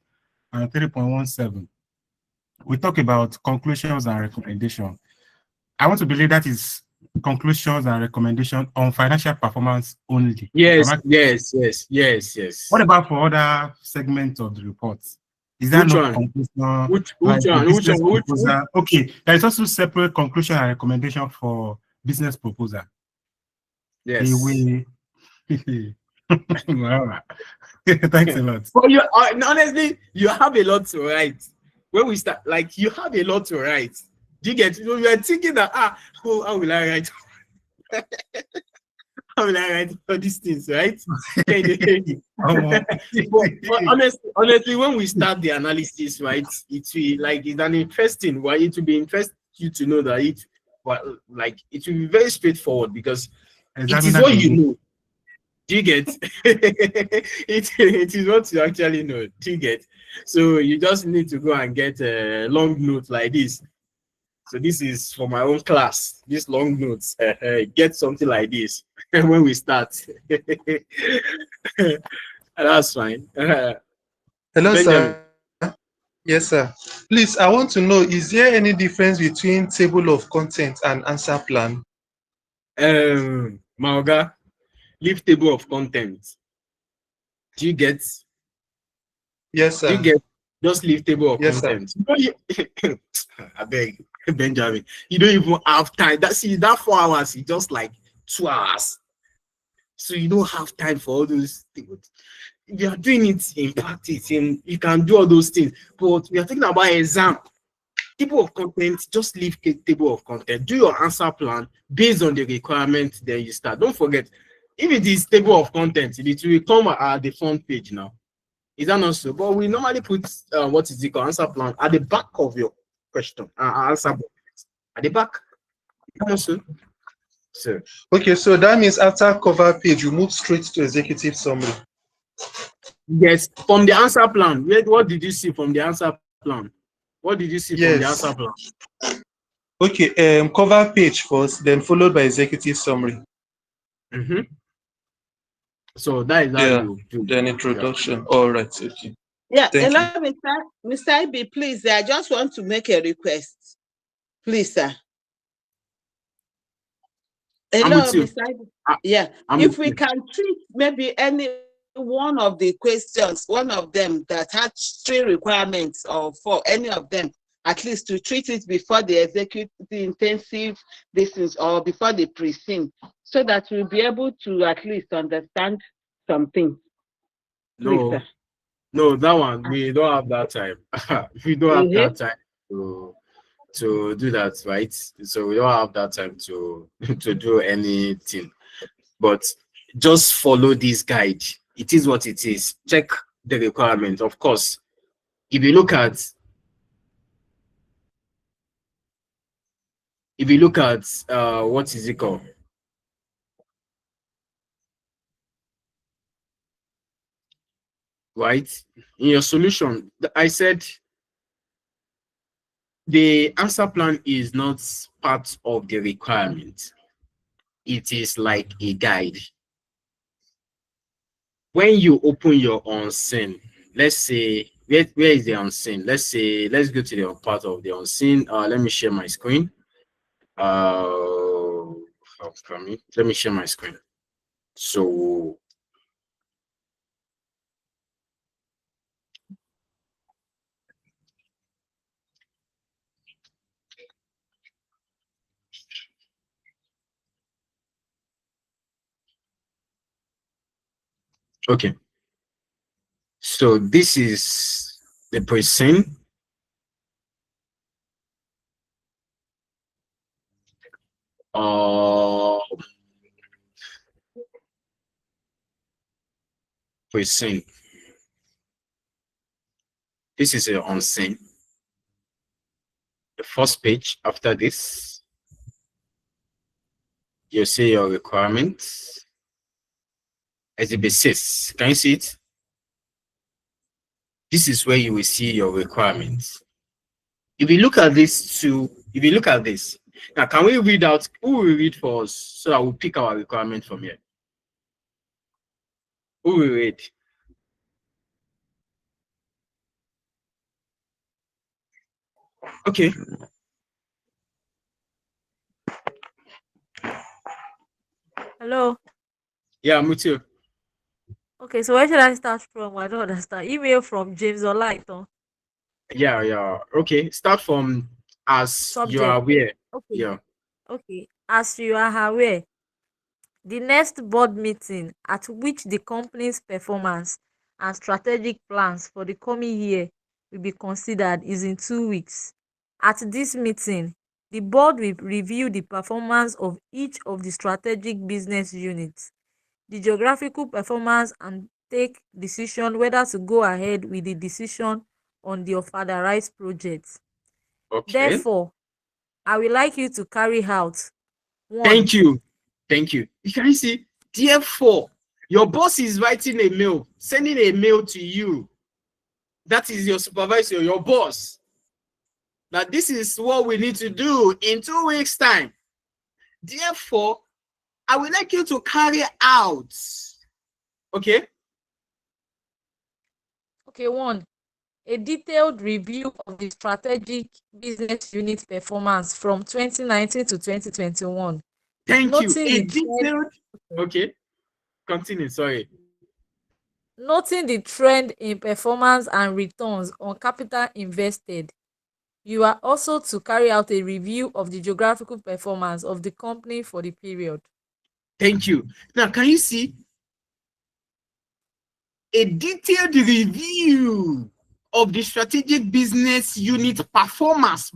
and 3.17, we talk about conclusions and recommendation. I want to believe that is conclusions and recommendation on financial performance only. Yes. What about for other segments of the report? Is that no conclusion? Which one? Okay, there is also separate conclusion and recommendation for business proposal. Yes. Wow. Thanks a lot. But you honestly, you have a lot to write. When we start, like you have a lot to write. Do you get? You are thinking that how will I write? How will I write all these things, right? but honestly, when we start the analysis, right, it's an interesting. Why it will be interesting you to know that it will be very straightforward because it is what you know. Do you get? it is what you actually know. Do you get? So you just need to go and get a long note like this. So this is for my own class. These long notes. Get something like this when we start. That's fine. Hello, Benjamin. Sir. Yes, sir. Please, I want to know: is there any difference between table of content and answer plan? Maoga, leave table of content. Do you get? Yes, sir. Do you get? Just leave table of yes, content. I beg, Benjamin. You don't even have time. That 4 hours is just like 2 hours. So you don't have time for all those things. If you are doing it in practice, you can do all those things. But we are talking about exam. Table of content, just leave table of content. Do your answer plan based on the requirement, then you start. Don't forget, if it is table of content, it will come at the front page now. Is that not so? But we normally put what is it called, answer plan at the back of your question, answer book. At the back. So okay, so that means after cover page, you move straight to executive summary. Yes, from the answer plan. What did you see from the answer plan? What did you see from the answer plan? Okay, cover page first, then followed by executive summary. So that is how you do. Then introduction. All right. Okay. Yeah. Hello, Mr. Ibe, please. I just want to make a request, please, sir. Hello, Mr. Ibe. Yeah. If we can treat maybe any one of the questions, one of them that had 3 requirements, or for any of them, at least to treat it before the executive intensive distance or before the pre-sim, so that we'll be able to at least understand something. No, that one, we don't have that time. We don't have that time to do that, right? So we don't have that time to do anything. But just follow this guide. It is what it is. Check the requirement. Of course, if you look at if you look at what is it called? Right? In your solution, I said the answer plan is not part of the requirement. It is like a guide. When you open your unseen, let's say, where is the unseen? Let's say, let's go to the part of the unseen. Let me share my screen. Let me share my screen. So okay. So this is the present. Present. This is your unseen. The first page after this, you see your requirements. Exhibit 6. Can you see it? This is where you will see your requirements. If you look at this if you look at this, now can we read out, who will read for us so that we'll pick our requirement from here? Who will read? Okay. Hello. Yeah, me too. Okay, so where should I start from? I don't understand. Email from James Olaito. Yeah. Okay. Start from as Subject. you are aware. Okay. Yeah. Okay. As you are aware, the next board meeting at which the company's performance and strategic plans for the coming year will be considered is in 2 weeks. At this meeting, the board will review the performance of each of the strategic business units, the geographical performance, and take decision whether to go ahead with the decision on the Ofada Rice project. Okay. Therefore, I would like you to carry out 1. Thank you. You can see, therefore, your boss is writing a mail, sending a mail to you. That is your supervisor, your boss. Now, this is what we need to do in 2 weeks' time. Therefore, I would like you to carry out. Okay? Okay, 1. A detailed review of the strategic business unit performance from 2019 to 2021. Thank Noting you. A the detailed. Okay. Continue. Sorry. Noting the trend in performance and returns on capital invested. You are also to carry out a review of the geographical performance of the company for the period. Thank you. Now, can you see a detailed review of the strategic business unit performance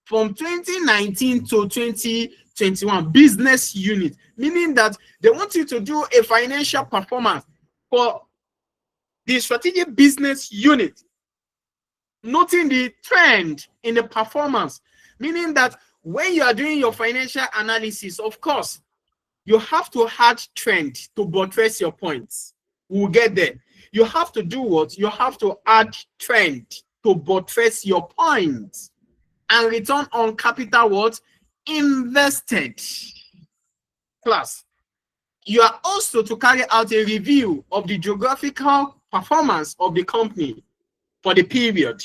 from 2019 to 2021 business unit, meaning that they want you to do a financial performance for the strategic business unit, noting the trend in the performance, meaning that when you are doing your financial analysis, of course, you have to add trend to buttress your points. We'll get there. You have to do what? You have to add trend to buttress your points. And return on capital what? Invested. Plus, you are also to carry out a review of the geographical performance of the company for the period.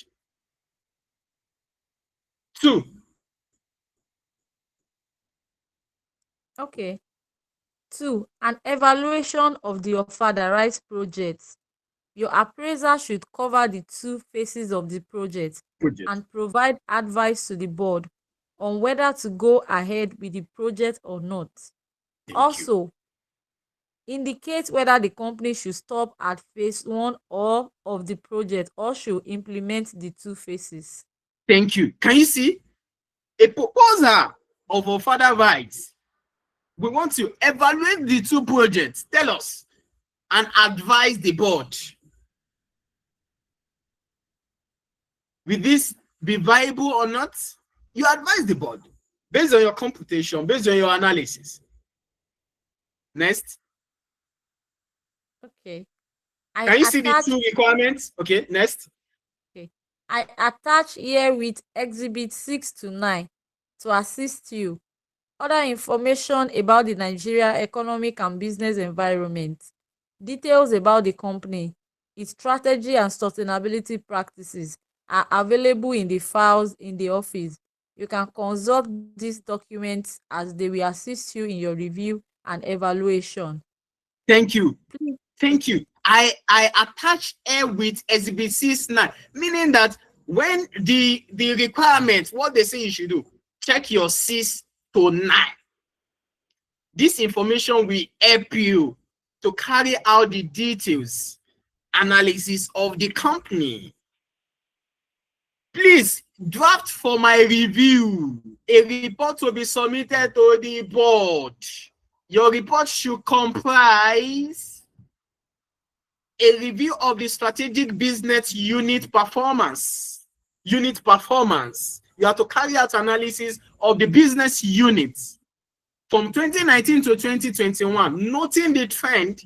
2. Okay. 2. An evaluation of the Ofada Rice project. Your appraiser should cover the 2 phases of the project and provide advice to the board on whether to go ahead with the project or not. Also, indicate whether the company should stop at phase 1 or of the project or should implement the 2 phases. Thank you. Can you see? A proposal of Ofada Rice. We want to evaluate the 2 projects. Tell us and advise the board. Will this be viable or not? You advise the board based on your computation, based on your analysis. Next. Okay. Can you see the two requirements? Okay, next. Okay. I attach here with Exhibit 6 to 9 to assist you. Other information about the Nigeria economic and business environment, details about the company, its strategy and sustainability practices are available in the files in the office. You can consult these documents as they will assist you in your review and evaluation. Thank you. Thank you. I attach here with Exhibit 6-9, meaning that when the requirements, what they say you should do, check your 6 to 9. This information will help you to carry out the details analysis of the company. Please draft for my review. A report will be submitted to the board. Your report should comprise a review of the strategic business unit performance. You have to carry out analysis of the business units from 2019 to 2021, noting the trend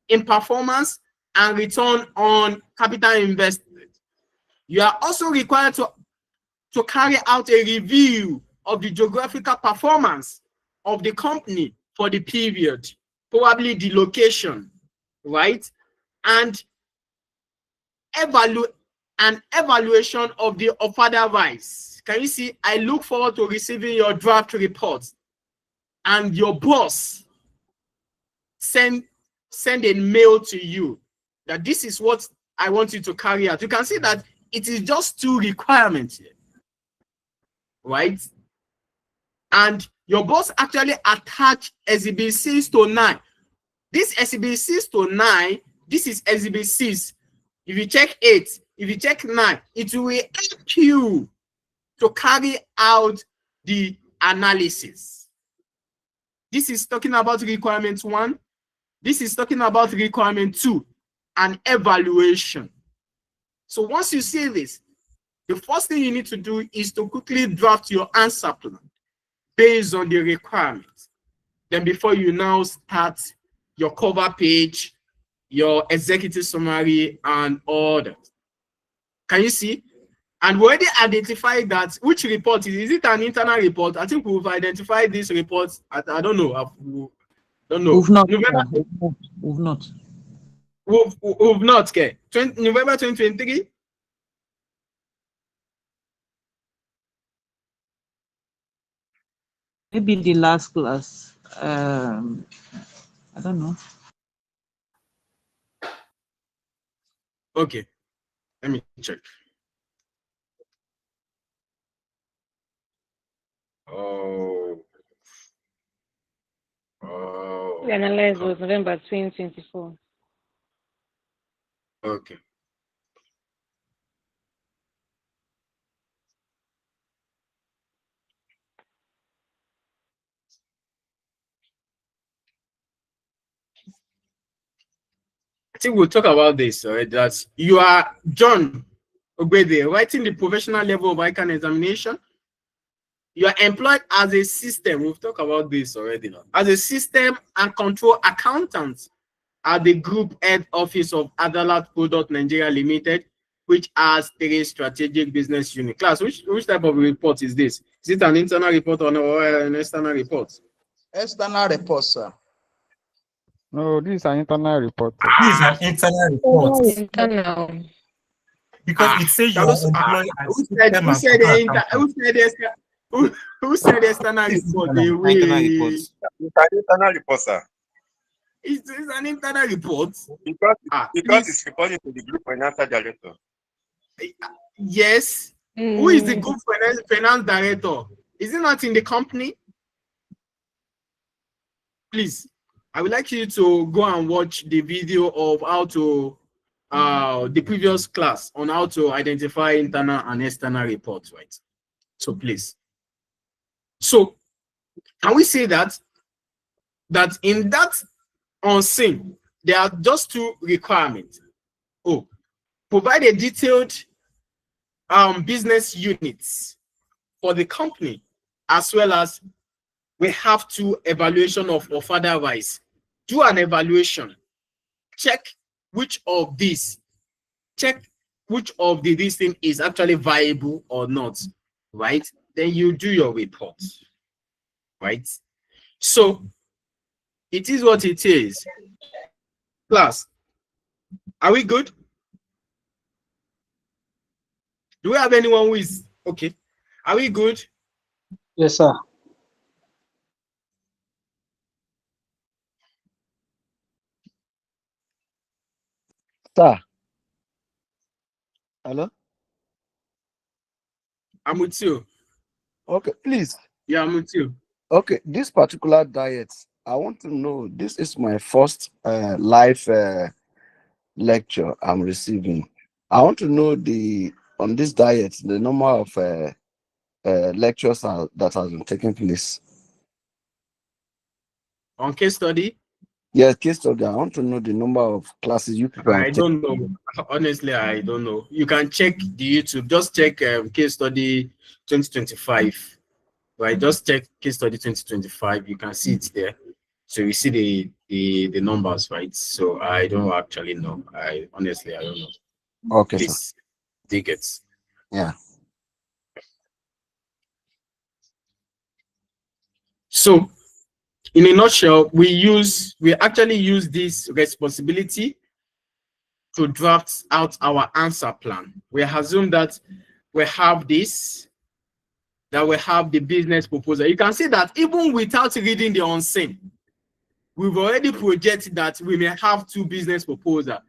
in performance and return on capital investment. You are also required to carry out a review of the geographical performance of the company for the period, probably the location, right? And evaluation of the Ofada Vice. Can you see? I look forward to receiving your draft reports, and your boss send a mail to you that this is what I want you to carry out. You can see that it is just 2 requirements here, right? And your boss actually attached Exhibit 6 to 9. This Exhibit 6 to 9, this is Exhibit 6. If you check 8, if you check 9, it will help you to carry out the analysis. This is talking about requirement 1. This is talking about requirement 2 and evaluation. So once you see this, the first thing you need to do is to quickly draft your answer plan based on the requirements. Then before you now start your cover page, your executive summary, and all that. Can you see? And we already identified that which report is it an internal report? I think we've identified this report. I don't know. Don't know. We've not. We've not. Okay. November 2023. Maybe the last class. I don't know. Okay. Let me check. Oh. The analysis was November 2024. Okay. I think we'll talk about this, that you are John Ogbede, writing the professional level of ICANN examination. You are employed as a system. We've talked about this already now. As a system and control accountant at the group head office of Adalat Product Nigeria Limited, which has 3 strategic business unit. Class, which type of report is this? Is it an internal report or an external report? External report, sir. No, this is an internal report. This is an internal report. Internal. Because it says you are employed as system who said external report? It's an internal report, sir. It's an internal report. Because it's reporting to the group financial director. Yes. Who is the group finance director? Is it not in the company? Please, I would like you to go and watch the video of how to the previous class on how to identify internal and external reports, right? So please. So can we say that in that unseen, there are just 2 requirements? Provide a detailed business units for the company, as well as we have to evaluation of otherwise. Do an evaluation. Check which of these, this thing is actually viable or not, right? Then you do your report, right? So it is what it is. Class, are we good? Do we have anyone who is okay? Are we good? Yes, sir. Sir. Hello? I'm with you. Okay, please. Yeah, I'm with you. Okay, this particular diet, I want to know, this is my first live lecture I'm receiving. I want to know on this diet, the number of lectures that has been taking place. On case study? Yes, case study. I want to know the number of classes you people I don't know. Honestly, I don't know. You can check the YouTube. Just check case study 2025. Right? Just check case study 2025. You can see it there. So you see the numbers, right? So I don't actually know. Honestly, I don't know. Okay. Please dig it. Yeah. So in a nutshell, we actually use this responsibility to draft out our answer plan. We assume that we have this, that we have the business proposal. You can see that even without reading the unseen, we've already projected that we may have 2 business proposals.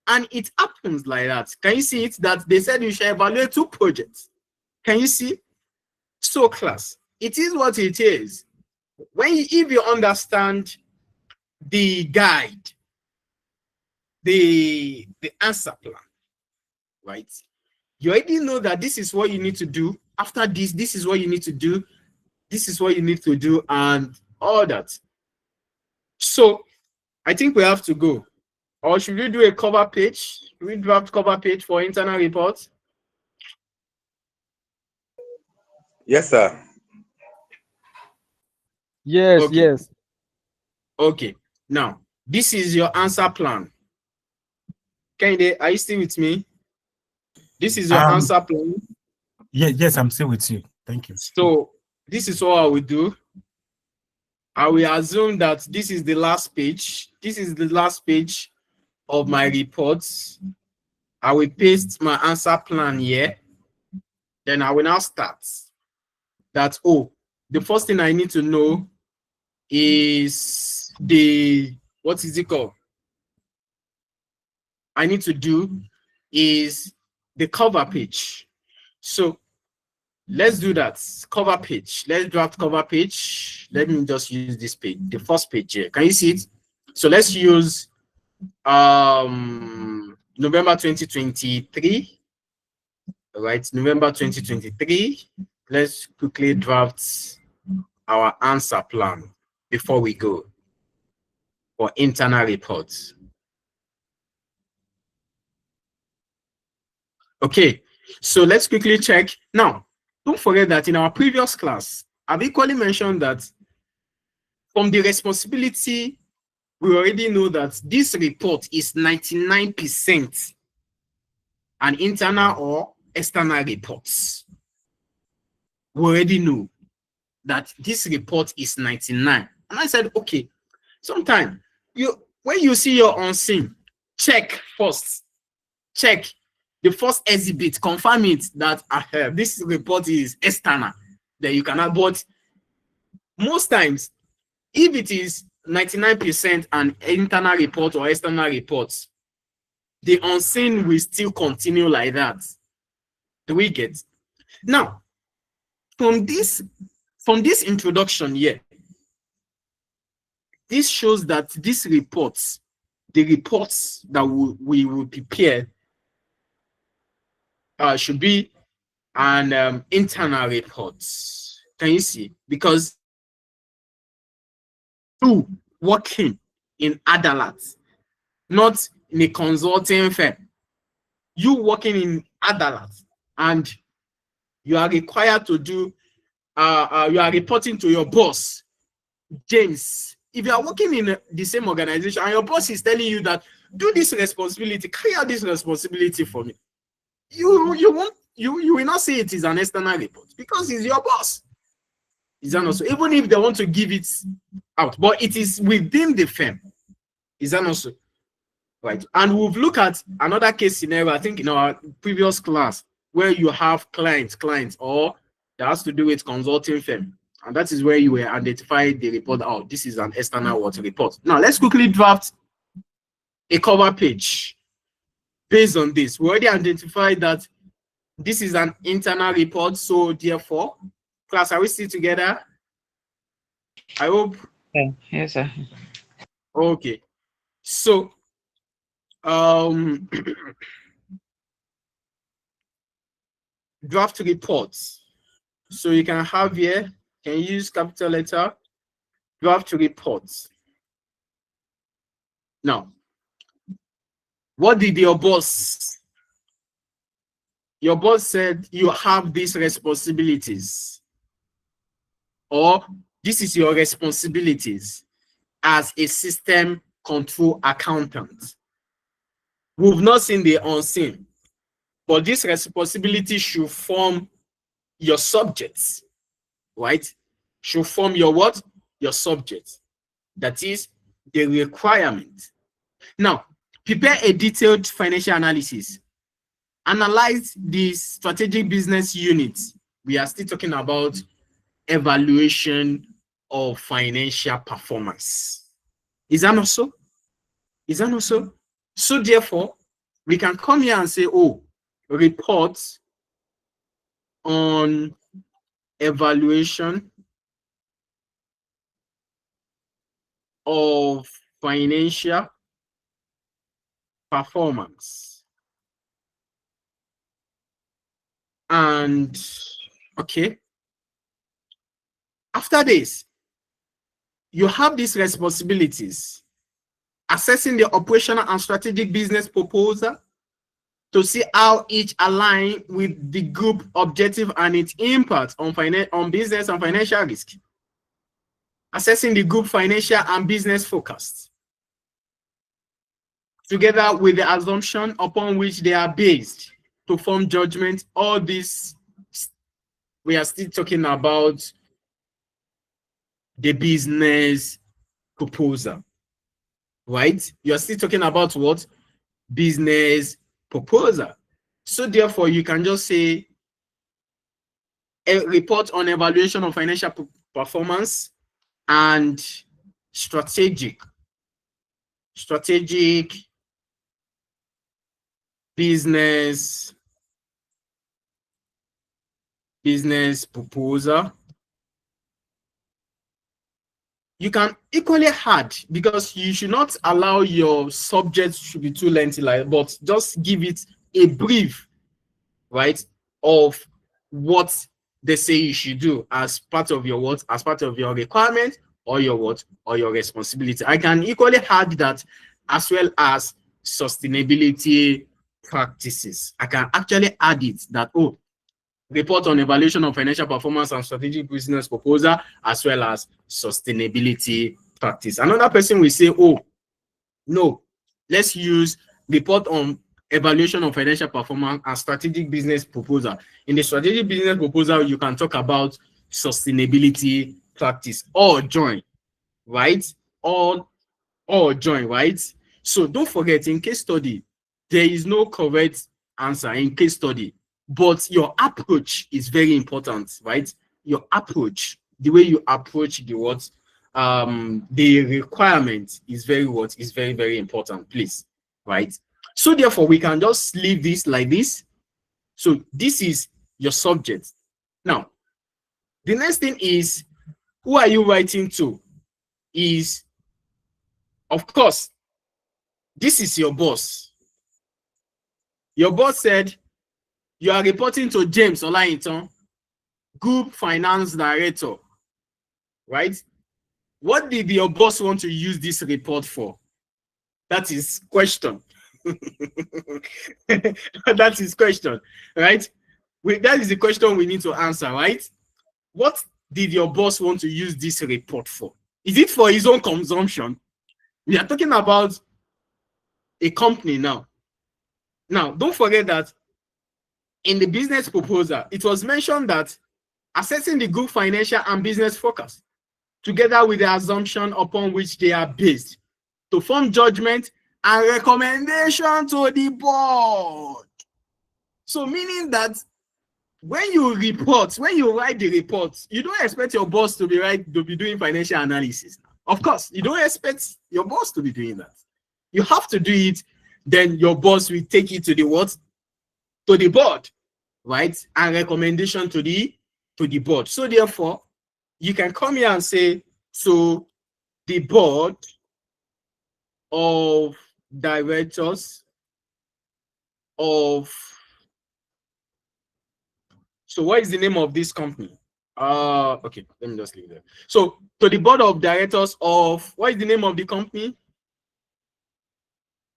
And it happens like that. Can you see it? That they said you should evaluate 2 projects. Can you see? So class, it is what it is. If you understand the guide, the answer plan, right? You already know that this is what you need to do. After this is what you need to do. This is what you need to do, and all that. So I think we have to go. Or should we do a cover page? Should we draft cover page for internal reports? Yes, sir. Yes, okay. Yes. Okay. Now, this is your answer plan. Kende, are you still with me? This is your answer plan. Yeah, yes, I'm still with you. Thank you. So this is what I will do. I will assume that this is the last page. This is the last page of my reports. I will paste my answer plan here. Then I will now start. That, the first thing I need to know is what is it called? I need to do is the cover page. So let's do that. Cover page. Let's draft cover page. Let me just use this page, the first page here. Can you see it? So let's use November 2023. All right, November 2023. Let's quickly draft our answer plan before we go for internal reports. Okay, so let's quickly check. Now, don't forget that in our previous class, I've equally mentioned that from the responsibility, we already know that this report is 99% an internal or external reports. We already know that this report is 99. And I said, okay, sometime when you see your unseen, check first. Check the first exhibit, confirm it that this report is external. Then you cannot, but most times, if it is 99% an internal report or external reports, the unseen will still continue like that. Do we get? Now, from this introduction here, this shows that these reports, the reports that we will prepare, should be an internal reports. Can you see? Because you working in Adalat, not in a consulting firm. You working in Adalat, and You are required to do, you are reporting to your boss, James. If you are working in the same organization and your boss is telling you that do this responsibility, carry out this responsibility for me, you will not say it is an external report because it's your boss. Is that not so? Even if they want to give it out, but it is within the firm. Is that not so? Right. And we've looked at another case scenario, I think in our previous class, where you have clients, or that has to do with consulting firm. And that is where you will identify the report out. This is an external report. Now let's quickly draft a cover page based on this. We already identified that this is an internal report. So therefore, class, are we still together? I hope. Yes, sir. Okay. So draft reports. So you can have here, can use capital letter, draft reports. Now, what did your boss? Your boss said you have these responsibilities, or this is your responsibilities as a system control accountant. We've not seen the unseen, but this responsibility should form your subjects, right? Should form your what? Your subject. That is the requirement. Now, prepare a detailed financial analysis. Analyze the strategic business unit. We are still talking about evaluation of financial performance. Is that not so? Is that not so? So therefore, we can come here and say, oh, reports on evaluation of financial performance. And okay, after this, you have these responsibilities: assessing the operational and strategic business proposal to see how each align with the group objective and its impact on business and financial risk. Assessing the group financial and business forecast, together with the assumption upon which they are based to form judgment. All this, we are still talking about the business proposal, right? You are still talking about what? Business proposal. So therefore, you can just say a report on evaluation of financial performance and strategic business proposal. You can equally add, because you should not allow your subject to be too lengthy, but just give it a brief, right, of what they say you should do as part of your what, as part of your requirement or your what, or your responsibility. I can equally add that, as well as sustainability practices. I can actually add it that, oh, report on evaluation of financial performance and strategic business proposal, as well as sustainability practice. Another person will say, oh, no, let's use report on evaluation of financial performance and strategic business proposal. In the strategic business proposal, you can talk about sustainability practice, or join, right? Or join, right? So don't forget, in case study, there is no correct answer in case study, but your approach is very important, right? Your approach, the way you approach the what, the requirement is very what, is very, very important, please, right? So therefore, we can just leave this like this. So this is your subject. Now, the next thing is, who are you writing to? Is, of course, this is your boss. Your boss said you are reporting to James Olainton, Group Finance Director, right? What did your boss want to use this report for? That is question. That is question, right? that is the question we need to answer, right? What did your boss want to use this report for? Is it for his own consumption? We are talking about a company now. Now, don't forget that in the business proposal, it was mentioned that assessing the group financial and business forecast, together with the assumption upon which they are based, to form judgment and recommendation to the board. So meaning that when you write the report, you don't expect your boss to be doing financial analysis. Of course, you don't expect your boss to be doing that. You have to do it, then your boss will take it to the what? To the board, right? And recommendation to the board. So therefore, you can come here and say, so the board of directors of, so what is the name of this company? Okay, let me just leave there. So to the board of directors of, what is the name of the company?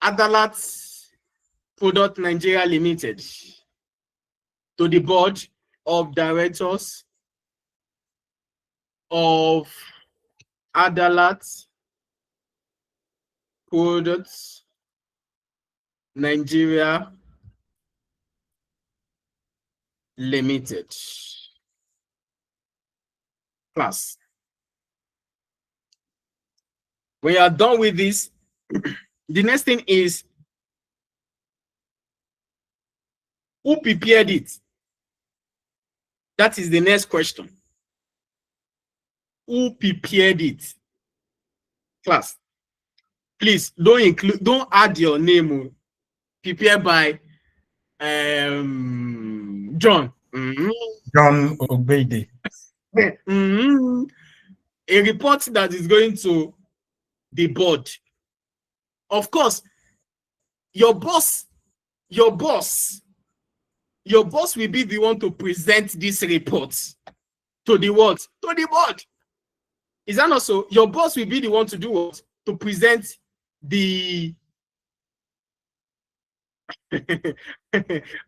Adalat Product Nigeria Limited. To the board of directors of Adalat Products Nigeria Limited. Class. When you are done with this, the next thing is who prepared it? That is the next question. Who prepared it? Class. Please don't add your name. Prepared by John. John Ogbede. A report that is going to the board. Of course, your boss will be the one to present this report to the what? To the board. Is that not so? Your boss will be the one to do what? To present the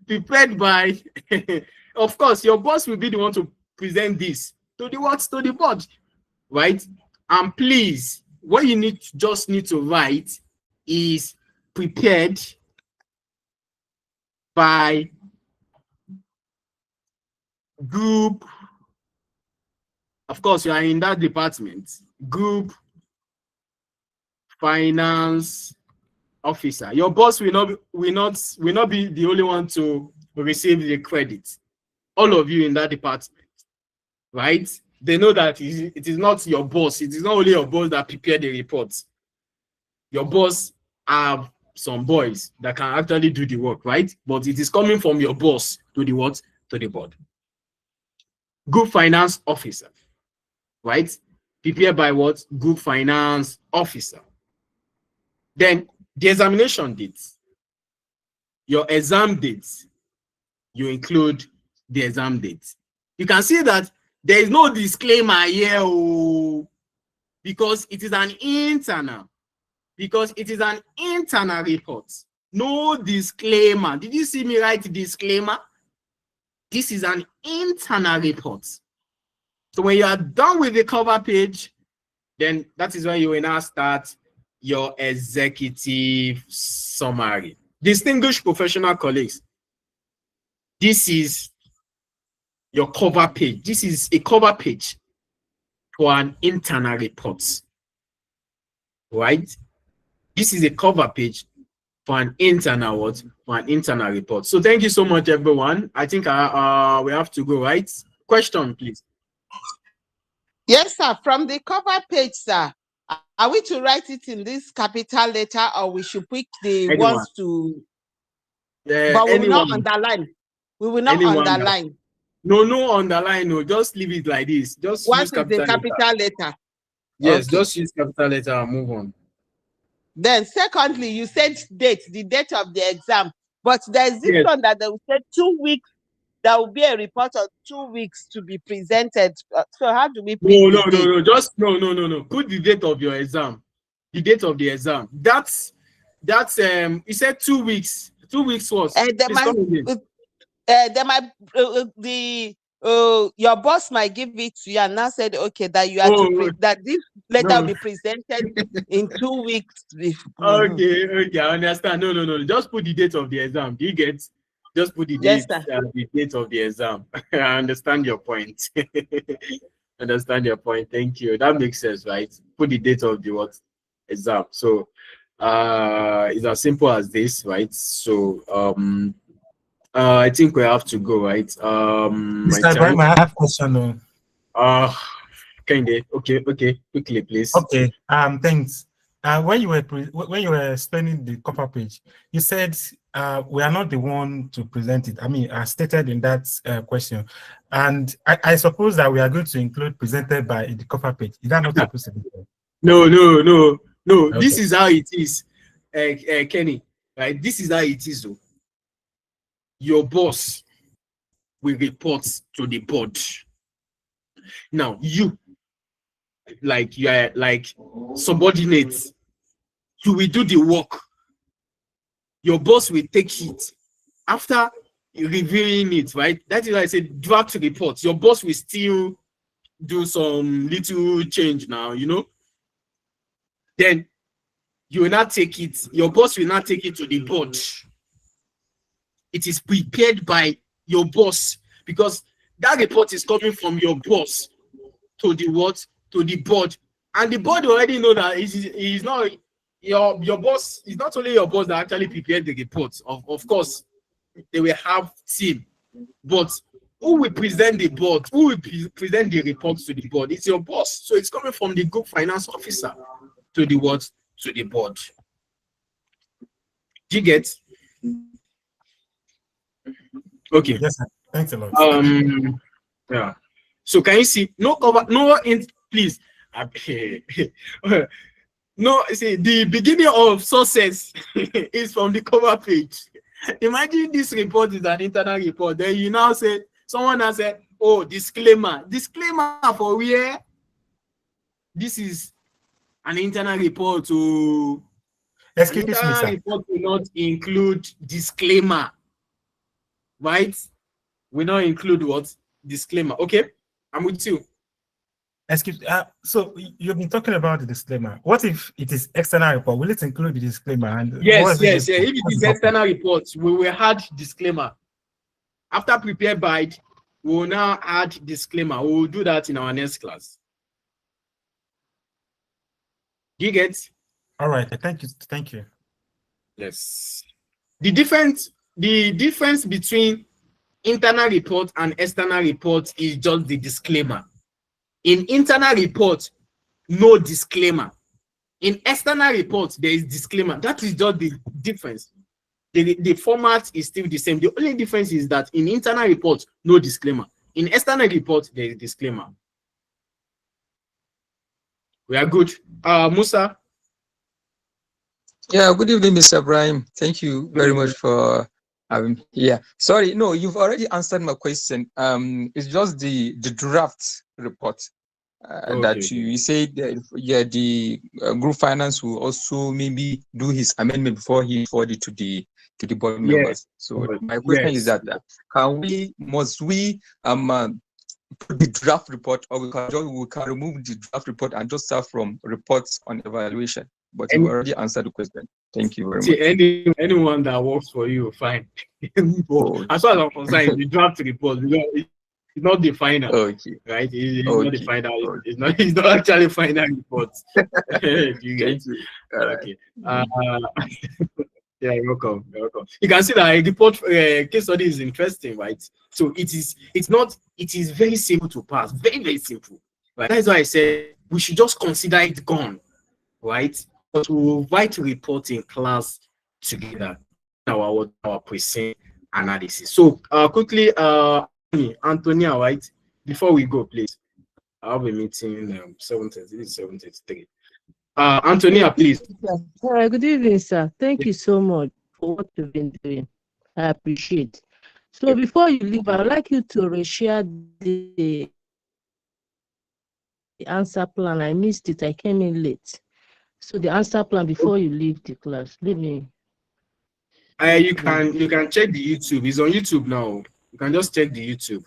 prepared by of course, your boss will be the one to present this to the what? To the board, right? And please, what you just need to write is prepared by group. Of course, you are in that department. Group finance officer. Your boss will not be the only one to receive the credit. All of you in that department, right? They know that it is not your boss. It is not only your boss that prepared the reports. Your boss have some boys that can actually do the work, right? But it is coming from your boss to the what? To the board. Group finance officer, right? Prepared by what? Group finance officer. Then the examination dates. Your exam dates, you include the exam dates. You can see that there is no disclaimer here because it is an internal. Because it is an internal report. No disclaimer. Did you see me write disclaimer? This is an internal report. So when you are done with the cover page, then that is when you will now start your executive summary. Distinguished professional colleagues, this is your cover page. This is a cover page for an internal report, right? This is a cover page for an internal what? For an internal report. So thank you so much, everyone. I think we have to go, right? Question, please. Yes, sir. From the cover page, sir, are we to write it in this capital letter, or we should pick the ones to? But we will not underline. We will not underline. No underline. No, just leave it like this. Just what is the capital letter? Yes, okay. Just use capital letter and move on. Then, secondly, you said date, the date of the exam, but there is this one that they will say 2 weeks. There will be a report of 2 weeks to be presented. So how do we put no. Just no. Put the date of your exam. The date of the exam. That's you said 2 weeks. 2 weeks was. they might your boss might give it to you and now said, okay, that you are that this letter will be presented in 2 weeks. Okay, I understand. No. Just put the date of the exam. Do you get? Just put the date, the date of the exam. I understand your point. Understand your point. Thank you. That makes sense, right? Put the date of the exam. So it's as simple as this, right? So I think we have to go, right? Mr. Ibrahim, I have a question. Kinda. Okay, quickly, please. Okay. Thanks. When you were explaining the cover page, you said we are not the one to present it. I mean, stated in that question, and I suppose that we are going to include presented by the cover page. Is that not supposed to be there? No. Okay. This is how it is, Kenny. Right? This is how it is, though. Your boss will report to the board. Now, you are like subordinates. You will do the work. Your boss will take it after reviewing it, right? That is why I said draft report. Your boss will still do some little change now, Then you will not take it. Your boss will not take it to the board. It is prepared by your boss because that report is coming from your boss to the what? To the board. And the board already know that it's not your boss, it's not only your boss that actually prepared the report. Of course, they will have team. But who will present the board? Who will present the report to the board? It's your boss. So it's coming from the group finance officer to the what? To the board. Do you get? Okay. Yes, sir. Thanks a lot. Yeah. So can you see please? No, see, the beginning of success is from the cover page. Imagine this report is an internal report. Then you now say someone has said, "Oh, disclaimer for where this is an internal report." To excuse me, sir. Report will not include disclaimer. Right? We not include what? Disclaimer. Okay, I'm with you. Excuse so you've been talking about the disclaimer. What if it is external report? Will it include the disclaimer? And yes. If it is external reports, we will add disclaimer. After prepared by, we will now add disclaimer. We will do that in our next class. Do you get? All right. Thank you. Yes. The difference between internal report and external report is just the disclaimer. In internal report, no disclaimer. In external report, there is disclaimer. That is just the difference. The format is still the same. The only difference is that in internal report, no disclaimer. In external report, there is disclaimer. We are good. Musa? Yeah, good evening, Mr. Ibrahim. Thank you very much for having me. Sorry, no, you've already answered my question. It's just the draft report that you said that, the group finance will also maybe do his amendment before he forward it to the board members. So my question is that must we put the draft report, or we can remove the draft report and just start from reports on evaluation? But you already answered the question. Thank you very much. Anyone that works for you, fine. As far as I'm concerned, the draft report, it's not the final, right? It's not the final. It's not actually final report. You get it? Okay. Yeah, you're welcome. You can see that a report case study is interesting, right? So it is very simple to pass, very, very simple. Right? That's why I said we should just consider it gone, right? But we'll write a report in class together, our present analysis. So quickly, Antonia, right? Before we go, please. I have a meeting 7:33. Antonia, please. Good evening, sir. Thank you so much for what you've been doing. I appreciate. So before you leave, I would like you to reshare the answer plan. I missed it. I came in late. So the answer plan before you leave the class. Leave me. You can check the YouTube. It's on YouTube now. You can just check the YouTube.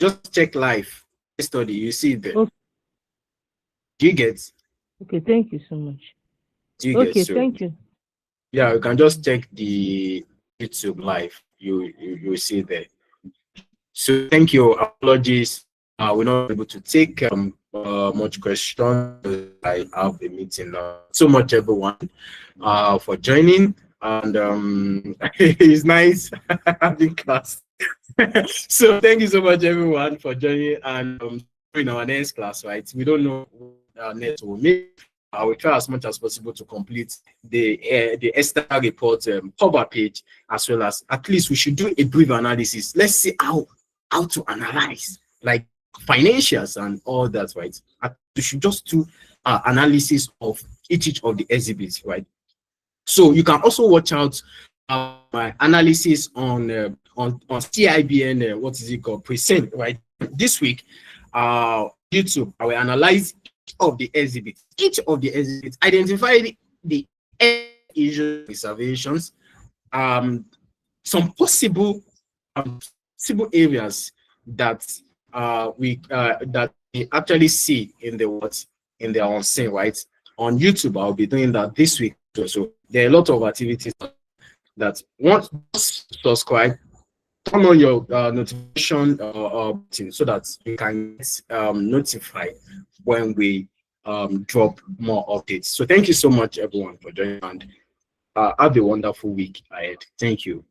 Just check live study. You see it there. Okay. Do you get? Okay, thank you so much. Do you Okay, get? So, thank you. yeah, you can just check the YouTube live. You see it there. So thank you. Apologies. We're not able to take much questions. I have a meeting now. So much everyone for joining, and it's nice having class. So thank you so much everyone for joining, and in our next class, right? We don't know what our next will make. I will try as much as possible to complete the Esther report cover page, as well as at least we should do a brief analysis. Let's see how to analyze like financials and all that, right? We should just do analysis of each of the exhibits, right? So you can also watch out my analysis on CIBN, what is it called, present, right? This week, YouTube, I will analyze each of the exhibits, identify the issue reservations, some possible areas that we actually see in the on-scene, right? On YouTube, I'll be doing that this week. So there are a lot of activities that once subscribe, turn on your notification button so that you can get notified when we drop more updates. So thank you so much everyone for joining, and have a wonderful week ahead. Thank you.